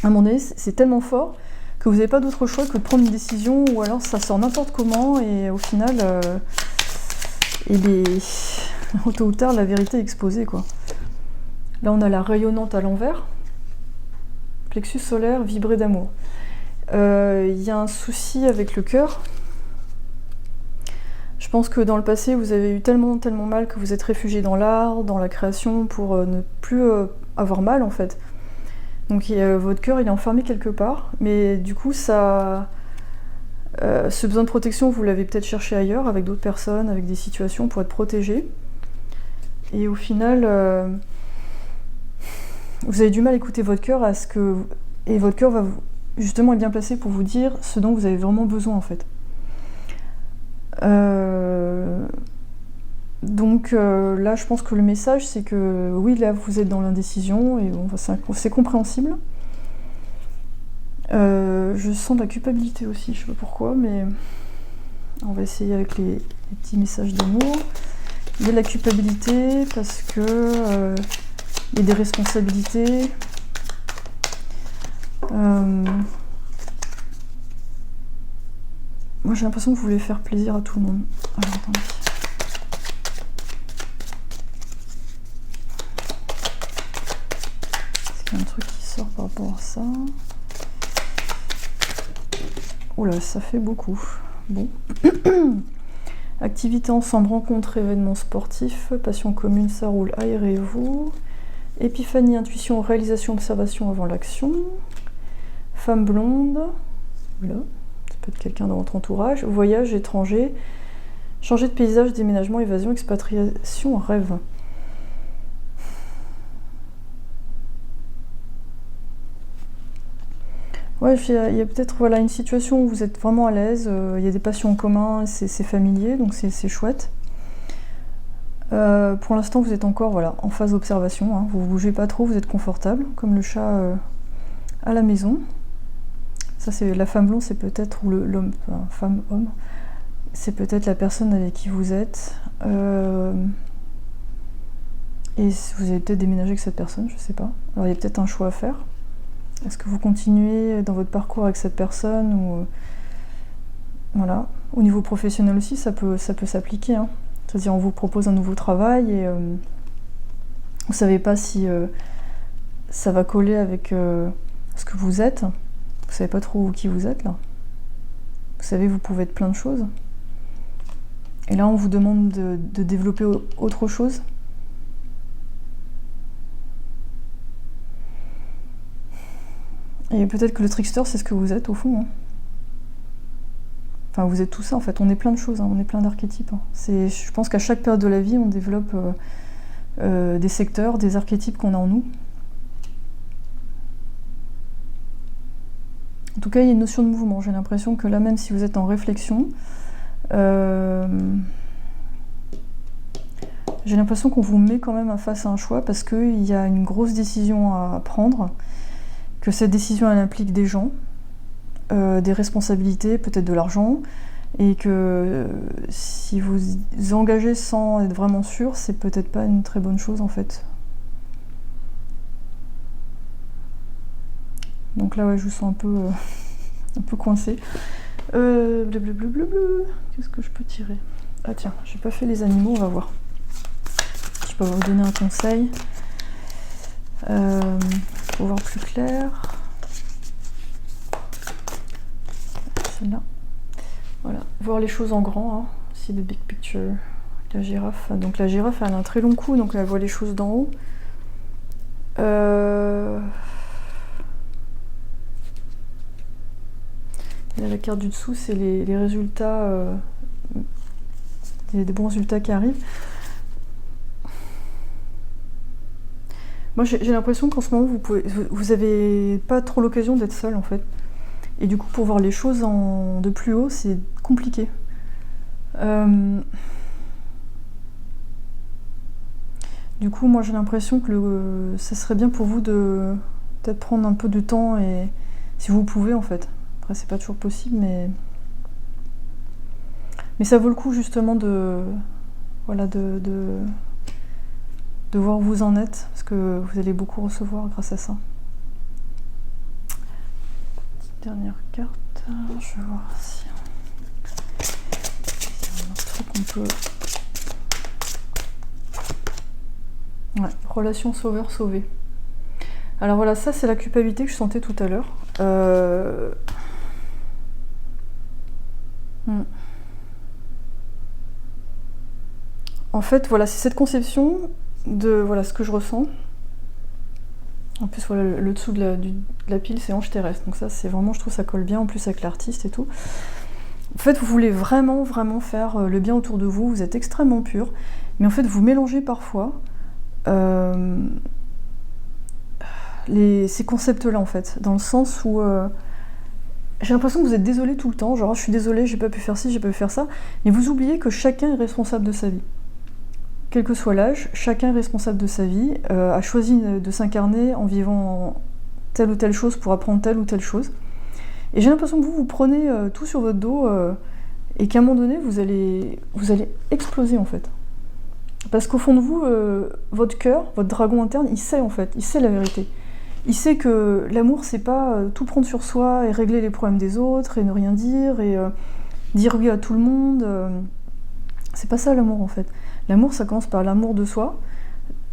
À un moment donné, c'est tellement fort que vous n'avez pas d'autre choix que de prendre une décision, ou alors ça sort n'importe comment, et au final, tôt ou tard, la vérité est exposée, quoi. Là, on a la rayonnante à l'envers. Plexus solaire, vibré d'amour. Il y a un souci avec le cœur. Je pense que dans le passé, vous avez eu tellement mal que vous êtes réfugié dans l'art, dans la création, pour ne plus avoir mal, en fait. Donc votre cœur, il est enfermé quelque part, mais du coup, ce besoin de protection, vous l'avez peut-être cherché ailleurs, avec d'autres personnes, avec des situations, pour être protégé. Et au final, vous avez du mal à écouter votre cœur, et votre cœur va justement être bien placé pour vous dire ce dont vous avez vraiment besoin, en fait. Donc là, je pense que le message, c'est que oui, là, vous êtes dans l'indécision, et bon, c'est compréhensible. Je sens de la culpabilité aussi, je sais pas pourquoi, mais on va essayer avec les petits messages d'amour. Il y a de la culpabilité parce que il y a des responsabilités. Moi, j'ai l'impression que vous voulez faire plaisir à tout le monde. Alors, attendez. Est-ce qu'il y a un truc qui sort par rapport à ça? Oula, ça fait beaucoup. Bon. Activité ensemble, rencontre, événements sportifs, passion commune, ça roule, aérez-vous. Épiphanie, intuition, réalisation, observation avant l'action. Femme blonde. Voilà. Ça peut être quelqu'un dans votre entourage. Voyage, étranger. Changer de paysage, déménagement, évasion, expatriation, rêve. Ouais, il y a peut-être voilà, une situation où vous êtes vraiment à l'aise, il y a des passions en commun, c'est familier, donc c'est chouette. Pour l'instant, vous êtes encore voilà, en phase d'observation, hein, vous ne bougez pas trop, vous êtes confortable, comme le chat à la maison. Ça, c'est la femme blonde, c'est peut-être, ou l'homme, enfin, femme-homme, c'est peut-être la personne avec qui vous êtes. Et vous avez peut-être déménagé avec cette personne, je sais pas. Alors il y a peut-être un choix à faire. Est-ce que vous continuez dans votre parcours avec cette personne ou voilà. Au niveau professionnel aussi, ça peut s'appliquer. Hein. C'est-à-dire on vous propose un nouveau travail et vous savez pas si ça va coller avec ce que vous êtes. Vous savez pas trop qui vous êtes là. Vous savez, vous pouvez être plein de choses. Et là, on vous demande de développer autre chose. Et peut-être que le trickster, c'est ce que vous êtes au fond. Hein. Enfin, vous êtes tout ça en fait. On est plein de choses, hein. On est plein d'archétypes. Hein. Je pense qu'à chaque période de la vie, on développe des secteurs, des archétypes qu'on a en nous. En tout cas, il y a une notion de mouvement. J'ai l'impression que là, même si vous êtes en réflexion, j'ai l'impression qu'on vous met quand même face à un choix parce qu'il y a une grosse décision à prendre, que cette décision, elle implique des gens, des responsabilités, peut-être de l'argent, et que si vous vous engagez sans être vraiment sûr, c'est peut-être pas une très bonne chose en fait. Donc là, ouais, je vous sens un peu coincée. Qu'est-ce que je peux tirer? Ah tiens, j'ai pas fait les animaux, on va voir. Je peux vous donner un conseil. Pour voir plus clair. Celle-là. Voilà, voir les choses en grand. Hein. See the big picture. La girafe. Donc la girafe, elle a un très long cou, donc elle voit les choses d'en haut. Et là, la carte du dessous, c'est les résultats, des bons résultats qui arrivent. Moi, j'ai l'impression qu'en ce moment, vous avez pas trop l'occasion d'être seul, en fait. Et du coup, pour voir les choses de plus haut, c'est compliqué. Du coup, moi, j'ai l'impression que ça serait bien pour vous de peut-être prendre un peu de temps, et si vous pouvez, en fait. Après, c'est pas toujours possible, mais ça vaut le coup, justement, voilà, de voir où vous en êtes, parce que vous allez beaucoup recevoir grâce à ça. Petite dernière carte, je vais voir si il y a un autre truc qu'on peut... Ouais, relation sauveur-sauvé. Alors voilà, ça c'est la culpabilité que je sentais tout à l'heure. En fait, voilà, c'est cette conception de voilà, ce que je ressens. En plus, voilà, le dessous de la pile, c'est ange terrestre. Donc ça, c'est vraiment, je trouve, ça colle bien, en plus avec l'artiste et tout. En fait, vous voulez vraiment, vraiment faire le bien autour de vous. Vous êtes extrêmement pur. Mais en fait, vous mélangez parfois ces concepts-là, en fait. Dans le sens où... j'ai l'impression que vous êtes désolé tout le temps. Genre, je suis désolée, j'ai pas pu faire ci, j'ai pas pu faire ça. Mais vous oubliez que chacun est responsable de sa vie. Quel que soit l'âge, chacun est responsable de sa vie, a choisi de s'incarner en vivant telle ou telle chose pour apprendre telle ou telle chose. Et j'ai l'impression que vous prenez tout sur votre dos et qu'à un moment donné, vous allez exploser en fait. Parce qu'au fond de vous, votre cœur, votre dragon interne, il sait en fait, il sait la vérité. Il sait que l'amour, c'est pas tout prendre sur soi et régler les problèmes des autres et ne rien dire et dire oui à tout le monde. C'est pas ça l'amour en fait. L'amour, ça commence par l'amour de soi.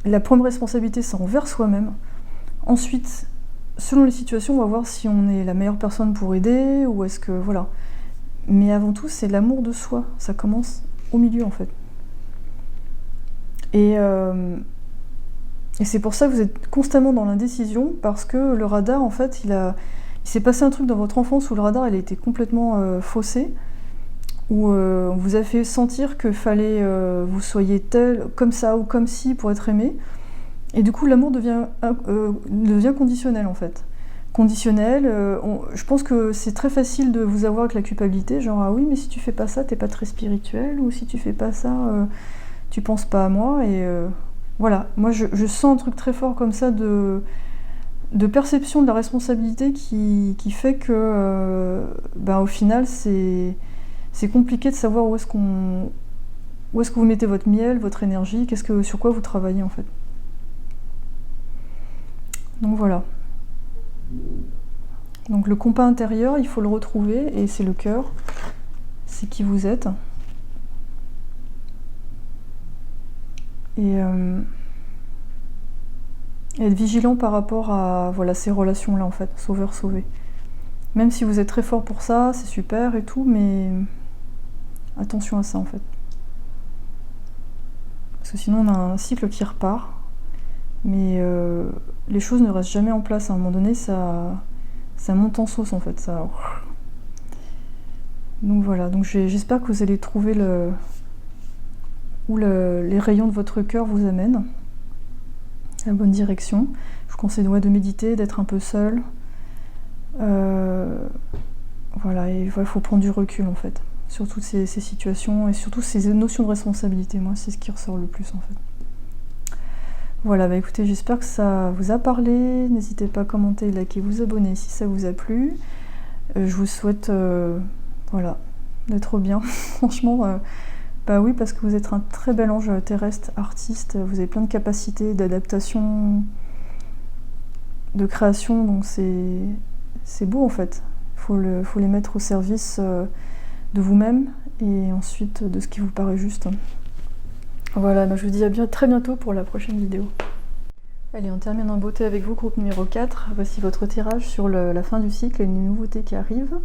La première responsabilité, c'est envers soi-même. Ensuite, selon les situations, on va voir si on est la meilleure personne pour aider ou est-ce que... Voilà. Mais avant tout, c'est l'amour de soi. Ça commence au milieu, en fait. Et c'est pour ça que vous êtes constamment dans l'indécision, parce que le radar, en fait, il s'est passé un truc dans votre enfance où le radar, il a été complètement faussé, où on vous a fait sentir qu'il fallait vous soyez tel, comme ça ou comme ci pour être aimé. Et du coup, l'amour devient conditionnel, en fait. conditionnel. Je pense que c'est très facile de vous avoir avec la culpabilité, genre ah oui mais si tu fais pas ça t'es pas très spirituel, ou si tu fais pas ça tu penses pas à moi, et voilà, moi je sens un truc très fort comme ça de perception de la responsabilité qui fait que au final c'est compliqué de savoir où est-ce que vous mettez votre miel, votre énergie, sur quoi vous travaillez en fait. Donc voilà. Donc le compas intérieur, il faut le retrouver, et c'est le cœur, c'est qui vous êtes. Et être vigilant par rapport à ces relations-là en fait, sauveur-sauvé. Même si vous êtes très fort pour ça, c'est super et tout, mais attention à ça en fait. Parce que sinon on a un cycle qui repart, mais les choses ne restent jamais en place. À un moment donné, ça monte en sauce en fait. Ça... Donc voilà, donc j'espère que vous allez trouver où les rayons de votre cœur vous amènent, la bonne direction. Je vous conseille de méditer, d'être un peu seul. Voilà, et il faut prendre du recul en fait, sur toutes ces situations, et surtout ces notions de responsabilité. Moi, c'est ce qui ressort le plus en fait. Voilà, écoutez, j'espère que ça vous a parlé. N'hésitez pas à commenter, liker, vous abonner si ça vous a plu. Je vous souhaite voilà, d'être bien. Franchement, oui, parce que vous êtes un très bel ange terrestre, artiste. Vous avez plein de capacités d'adaptation, de création, donc c'est beau en fait. Faut les mettre au service de vous-même, et ensuite de ce qui vous paraît juste. Voilà, je vous dis à très bientôt pour la prochaine vidéo. Allez, on termine en beauté avec vous, groupe numéro 4. Voici votre tirage sur la fin du cycle et les nouveautés qui arrivent.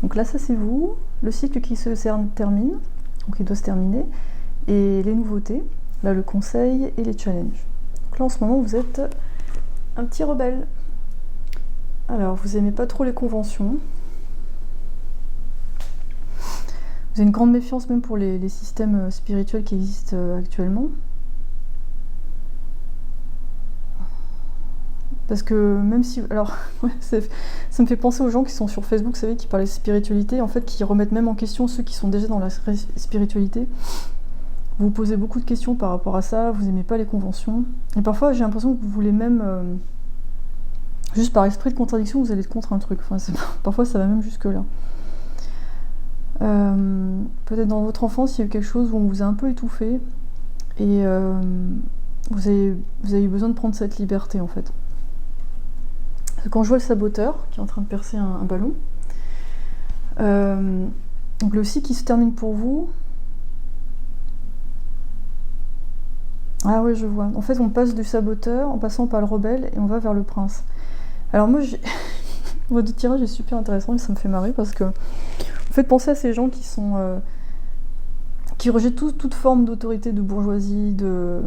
Donc là, ça c'est vous, le cycle qui se termine, donc il doit se terminer, et les nouveautés, là le conseil et les challenges. Donc là en ce moment vous êtes un petit rebelle. Alors vous aimez pas trop les conventions. Vous avez une grande méfiance même pour les systèmes spirituels qui existent actuellement. Parce que même si... Alors, ouais, ça me fait penser aux gens qui sont sur Facebook, vous savez, qui parlent de spiritualité, en fait, qui remettent même en question ceux qui sont déjà dans la spiritualité. Vous vous posez beaucoup de questions par rapport à ça, vous n'aimez pas les conventions. Et parfois, j'ai l'impression que vous voulez même... juste par esprit de contradiction, vous allez être contre un truc. Enfin, parfois, ça va même jusque-là. Peut-être dans votre enfance, il y a eu quelque chose où on vous a un peu étouffé, et vous avez eu besoin de prendre cette liberté, en fait. Quand je vois le saboteur qui est en train de percer un ballon, donc le cycle qui se termine pour vous. Ah ouais, je vois. En fait, on passe du saboteur en passant par le rebelle et on va vers le prince. Alors moi, votre tirage est super intéressant et ça me fait marrer parce que vous faites penser à ces gens qui rejettent toute forme d'autorité, de bourgeoisie, de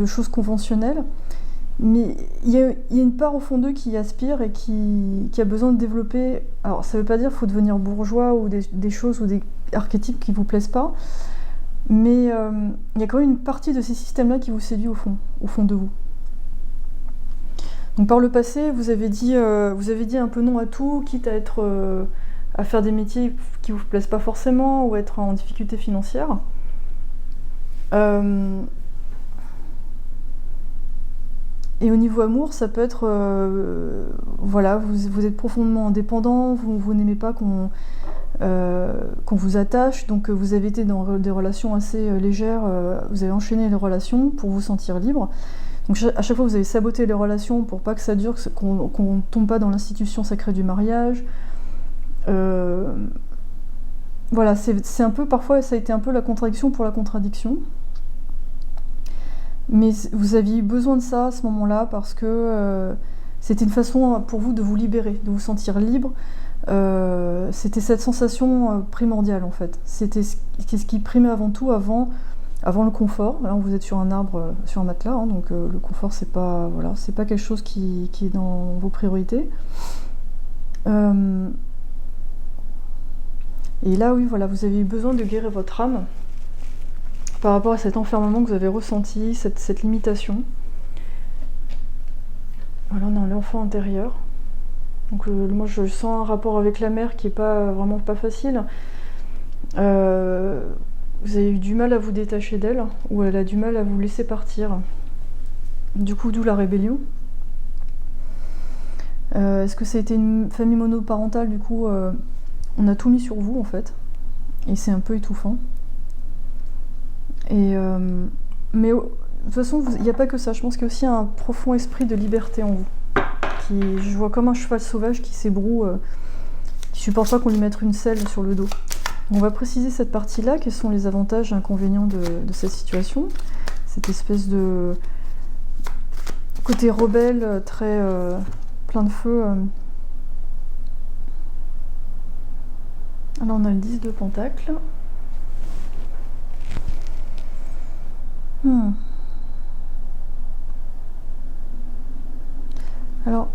choses conventionnelles. Mais il y a une part au fond d'eux qui aspire et qui a besoin de développer. Alors ça veut pas dire qu'il faut devenir bourgeois ou des choses ou des archétypes qui vous plaisent pas, mais il y a quand même une partie de ces systèmes-là qui vous séduit au fond de vous. Donc par le passé, vous avez dit un peu non à tout, quitte à faire des métiers qui vous plaisent pas forcément ou être en difficulté financière. Et au niveau amour, ça peut être, voilà, vous êtes profondément indépendant, vous n'aimez pas qu'on vous attache, donc vous avez été dans des relations assez légères, vous avez enchaîné les relations pour vous sentir libre. Donc à chaque fois, vous avez saboté les relations pour pas que ça dure, qu'on tombe pas dans l'institution sacrée du mariage. Voilà, c'est un peu, parfois, ça a été un peu la contradiction pour la contradiction. Mais vous aviez eu besoin de ça à ce moment-là parce que c'était une façon pour vous de vous libérer, de vous sentir libre. C'était cette sensation primordiale en fait. C'était ce qui primait avant tout, avant le confort. Là, vous êtes sur un arbre, sur un matelas, hein, donc le confort c'est pas quelque chose qui est dans vos priorités. Et là, oui, voilà, vous avez eu besoin de guérir votre âme par rapport à cet enfermement que vous avez ressenti, cette limitation. Voilà, on est l'enfant intérieur. Donc moi je sens un rapport avec la mère qui est vraiment pas facile. Vous avez eu du mal à vous détacher d'elle, ou elle a du mal à vous laisser partir. Du coup, d'où la rébellion. Est-ce que ça a été une famille monoparentale, du coup on a tout mis sur vous en fait, et c'est un peu étouffant. Mais de toute façon, il n'y a pas que ça, je pense qu'il y a aussi un profond esprit de liberté en vous. Je vois comme un cheval sauvage qui s'ébroue, qui supporte pas qu'on lui mette une selle sur le dos. On va préciser cette partie-là, quels sont les avantages et inconvénients de cette situation. Cette espèce de côté rebelle, très plein de feu. Alors on a le 10 de Pentacle. Alors,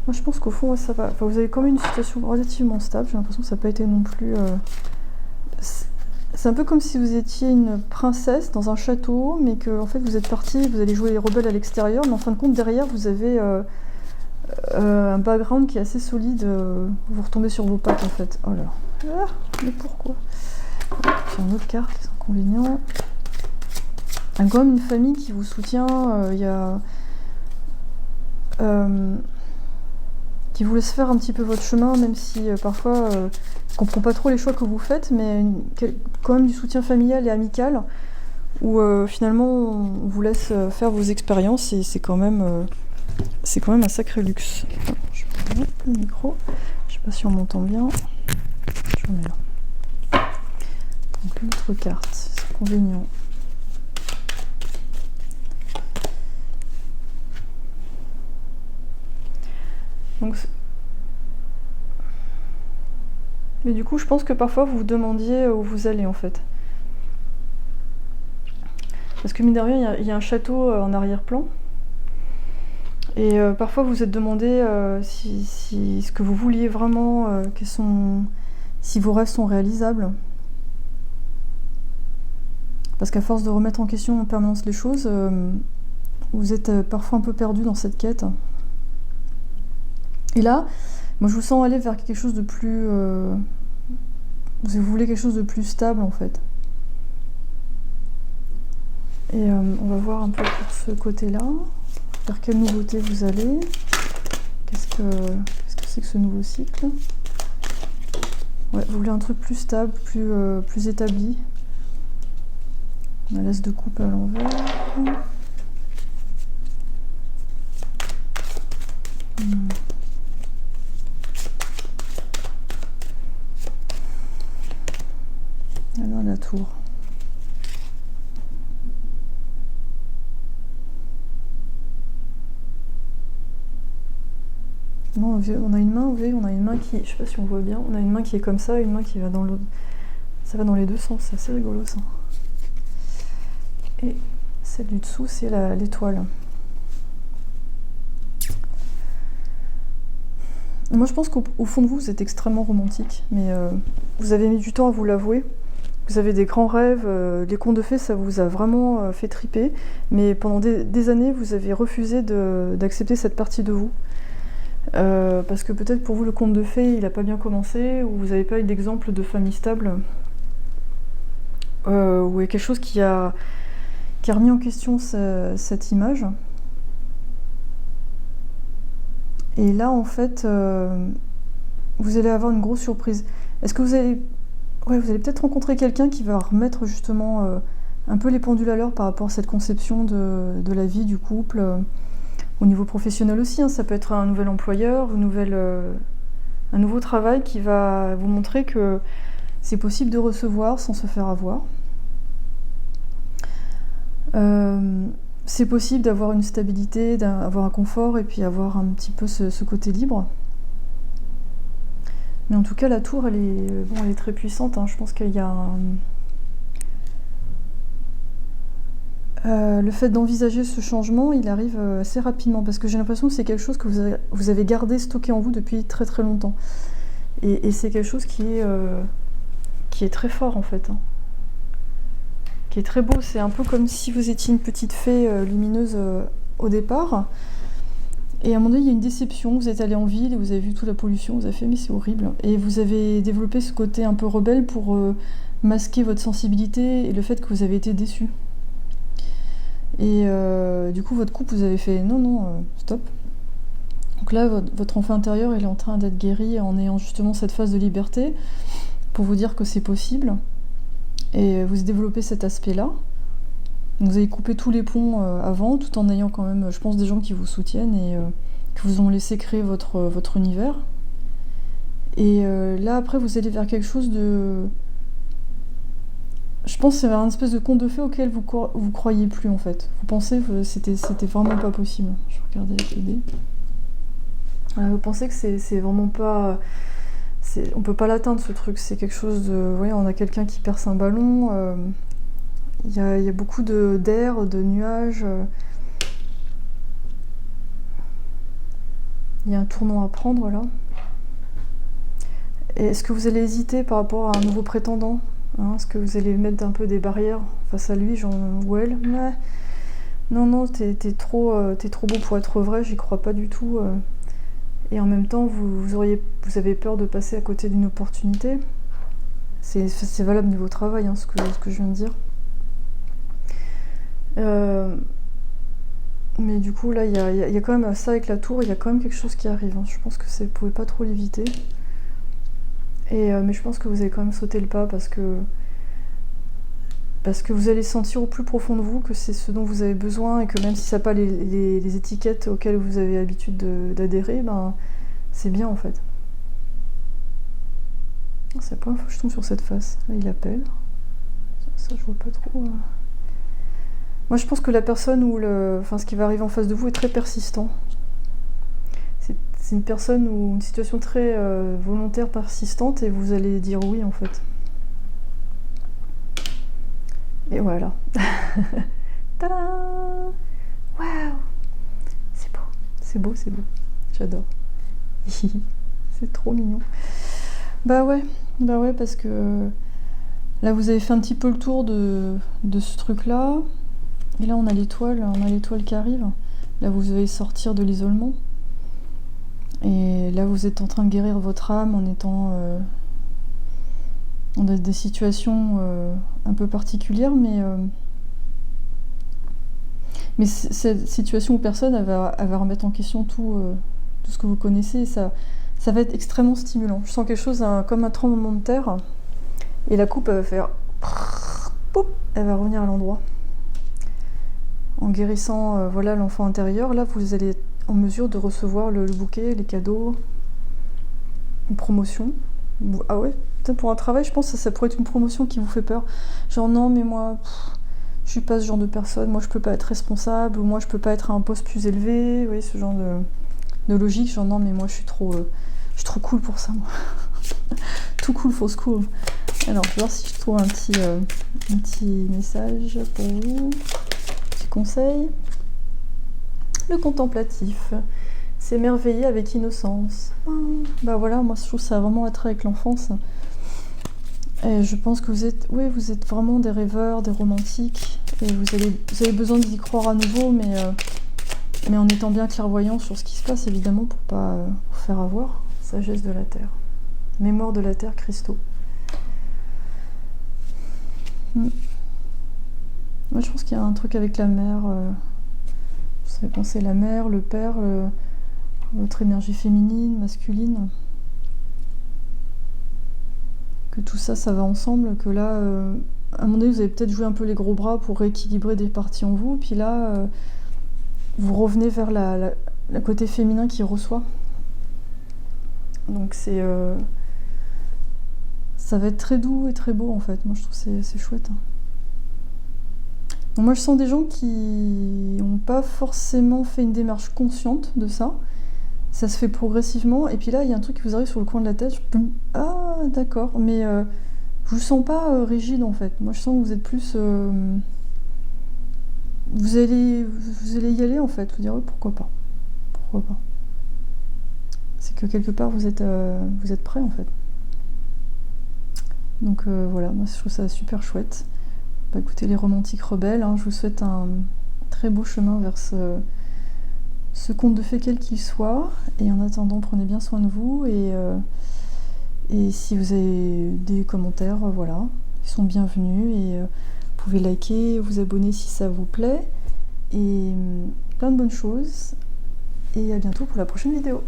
moi je pense qu'au fond, ouais, ça va. Enfin, vous avez quand même une situation relativement stable. J'ai l'impression que ça n'a pas été non plus. C'est un peu comme si vous étiez une princesse dans un château, mais que en fait vous êtes parti, vous allez jouer les rebelles à l'extérieur, mais en fin de compte derrière vous avez un background qui est assez solide. Vous retombez sur vos pattes en fait. Oh là là, mais pourquoi? J'ai une autre carte, les inconvénients. Il y a quand même une famille qui vous soutient, qui vous laisse faire un petit peu votre chemin, même si parfois ne comprend pas trop les choix que vous faites, mais quand même du soutien familial et amical, où finalement on vous laisse faire vos expériences, et c'est quand même un sacré luxe. Je vais mettre le micro, je sais pas si on m'entend bien, je remets là. Donc une autre carte, inconvénients. Donc, mais du coup, je pense que parfois vous vous demandiez où vous allez en fait. Parce que mine de rien, il y a un château en arrière-plan. Et parfois vous vous êtes demandé si ce que vous vouliez vraiment, si vos rêves sont réalisables. Parce qu'à force de remettre en question en permanence les choses, vous êtes parfois un peu perdu dans cette quête. Et là, moi je vous sens aller vers quelque chose de plus... vous voulez quelque chose de plus stable en fait. Et on va voir un peu pour ce côté-là. Vers quelle nouveauté vous allez. Qu'est-ce que c'est que ce nouveau cycle? Ouais, vous voulez un truc plus stable, plus établi. On a l'as de coupe à l'envers. Alors la tour. Non, on a une main, vous voyez, on a une main qui, je sais pas si on voit bien, on a une main qui est comme ça, une main qui va dans l'autre. Ça va dans les deux sens, c'est assez rigolo ça. Et celle du dessous, c'est l'étoile. Moi, je pense qu'au fond de vous, vous êtes extrêmement romantique, mais vous avez mis du temps à vous l'avouer. Vous avez des grands rêves, les contes de fées, ça vous a vraiment fait triper, mais pendant des années, vous avez refusé d'accepter cette partie de vous. Parce que peut-être pour vous, le conte de fées, il n'a pas bien commencé, ou vous n'avez pas eu d'exemple de famille stable, ou il y a quelque chose qui a remis en question cette image. Et là, en fait, vous allez avoir une grosse surprise. Est-ce que vous allez peut-être rencontrer quelqu'un qui va remettre justement un peu les pendules à l'heure par rapport à cette conception de la vie, du couple, au niveau professionnel aussi. Hein. Ça peut être un nouvel employeur, un nouveau travail qui va vous montrer que c'est possible de recevoir sans se faire avoir. C'est possible d'avoir une stabilité, d'avoir un confort et puis avoir un petit peu ce côté libre. Mais en tout cas, la tour, elle est très puissante. Hein. Je pense qu'il y a le fait d'envisager ce changement, il arrive assez rapidement parce que j'ai l'impression que c'est quelque chose que vous avez gardé, stocké en vous depuis très très longtemps. Et c'est quelque chose qui est très fort en fait. Hein. Qui est très beau. C'est un peu comme si vous étiez une petite fée lumineuse au départ. Et à un moment donné, il y a une déception, vous êtes allé en ville et vous avez vu toute la pollution, vous avez fait mais c'est horrible. Et vous avez développé ce côté un peu rebelle pour masquer votre sensibilité et le fait que vous avez été déçu. Et du coup, votre couple, vous avez fait non, non, stop. Donc là, votre enfant intérieur, il est en train d'être guéri en ayant justement cette phase de liberté pour vous dire que c'est possible. Et vous développez cet aspect-là. Vous avez coupé tous les ponts avant, tout en ayant quand même, je pense, des gens qui vous soutiennent et qui vous ont laissé créer votre univers. Et là, après, vous allez vers quelque chose de... Je pense que c'est vers un espèce de conte de fées auquel vous croyez plus, en fait. Vous pensez que c'était vraiment pas possible. Je vais regarder avec les dés. Vous pensez que c'est vraiment pas... On peut pas l'atteindre, ce truc. C'est quelque chose de... Vous voyez, on a quelqu'un qui perce un ballon... Il y a beaucoup d'air, de nuages. Il y a un tournant à prendre là. Et est-ce que vous allez hésiter par rapport à un nouveau prétendant, hein? Est-ce que vous allez mettre un peu des barrières face à lui, genre ou elle? Ouais. Non, non, t'es trop beau pour être vrai, j'y crois pas du tout. Et en même temps, vous avez peur de passer à côté d'une opportunité. C'est valable niveau travail, hein, ce que je viens de dire. Mais du coup là il y a quand même ça avec la tour, il y a quand même quelque chose qui arrive, hein. Je pense que vous pouvez pas trop l'éviter. Mais je pense que vous allez quand même sauter le pas parce que vous allez sentir au plus profond de vous que c'est ce dont vous avez besoin et que même si ça n'a pas les étiquettes auxquelles vous avez l'habitude d'adhérer, ben c'est bien en fait. C'est la première fois que je tombe sur cette face. Là il appelle. Ça je vois pas trop. Moi, je pense que la personne ce qui va arriver en face de vous est très persistant. C'est une personne ou une situation très volontaire, persistante, et vous allez dire oui, en fait. Et voilà. Tadam! Waouh! C'est beau, c'est beau, c'est beau. J'adore. C'est trop mignon. Bah ouais, parce que là, vous avez fait un petit peu le tour de ce truc-là. Et là, on a l'étoile qui arrive. Là, vous allez sortir de l'isolement. Et là, vous êtes en train de guérir votre âme en étant dans des situations un peu particulières, mais cette situation où personne elle va remettre en question tout ce que vous connaissez. Et ça va être extrêmement stimulant. Je sens quelque chose comme un tremblement de terre. Et la coupe, elle va faire... Poup, elle va revenir à l'endroit. En guérissant l'enfant intérieur, là vous allez être en mesure de recevoir le bouquet, les cadeaux, une promotion. Ah ouais, peut-être pour un travail, je pense que ça pourrait être une promotion qui vous fait peur. Genre non mais moi, je suis pas ce genre de personne, moi je peux pas être responsable, ou moi je peux pas être à un poste plus élevé, vous voyez, ce genre de logique, genre non mais moi je suis trop cool pour ça, moi. Tout cool, fausse cool. Alors je vais voir si je trouve un petit message pour vous. Conseil, le contemplatif, s'émerveiller avec innocence. Bah voilà, moi je trouve ça vraiment être avec l'enfance. Et je pense que vous êtes vraiment des rêveurs, des romantiques, et vous avez besoin d'y croire à nouveau, mais en étant bien clairvoyant sur ce qui se passe, évidemment, pour pas vous faire avoir. Sagesse de la Terre. Mémoire de la Terre, cristaux. Moi, je pense qu'il y a un truc avec la mère. Vous savez penser la mère, le père, votre énergie féminine, masculine. Que tout ça, ça va ensemble. Que là, à un moment donné, vous avez peut-être joué un peu les gros bras pour rééquilibrer des parties en vous. Puis là, vous revenez vers la côté féminin qui reçoit. Donc ça va être très doux et très beau, en fait. Moi, je trouve que c'est chouette. Donc moi je sens des gens qui n'ont pas forcément fait une démarche consciente de ça. Ça se fait progressivement. Et puis là, il y a un truc qui vous arrive sur le coin de la tête. Ah, d'accord. Mais je vous sens pas rigide en fait. Moi je sens que vous êtes plus... Vous allez y aller en fait. Vous dire pourquoi pas. Pourquoi pas. C'est que quelque part vous êtes prêt en fait. Donc voilà, moi je trouve ça super chouette. Écoutez les romantiques rebelles, hein, je vous souhaite un très beau chemin vers ce conte de fées quel qu'il soit. Et en attendant, prenez bien soin de vous. Et si vous avez des commentaires, voilà, ils sont bienvenus. Et vous pouvez liker, vous abonner si ça vous plaît. Et plein de bonnes choses. Et à bientôt pour la prochaine vidéo.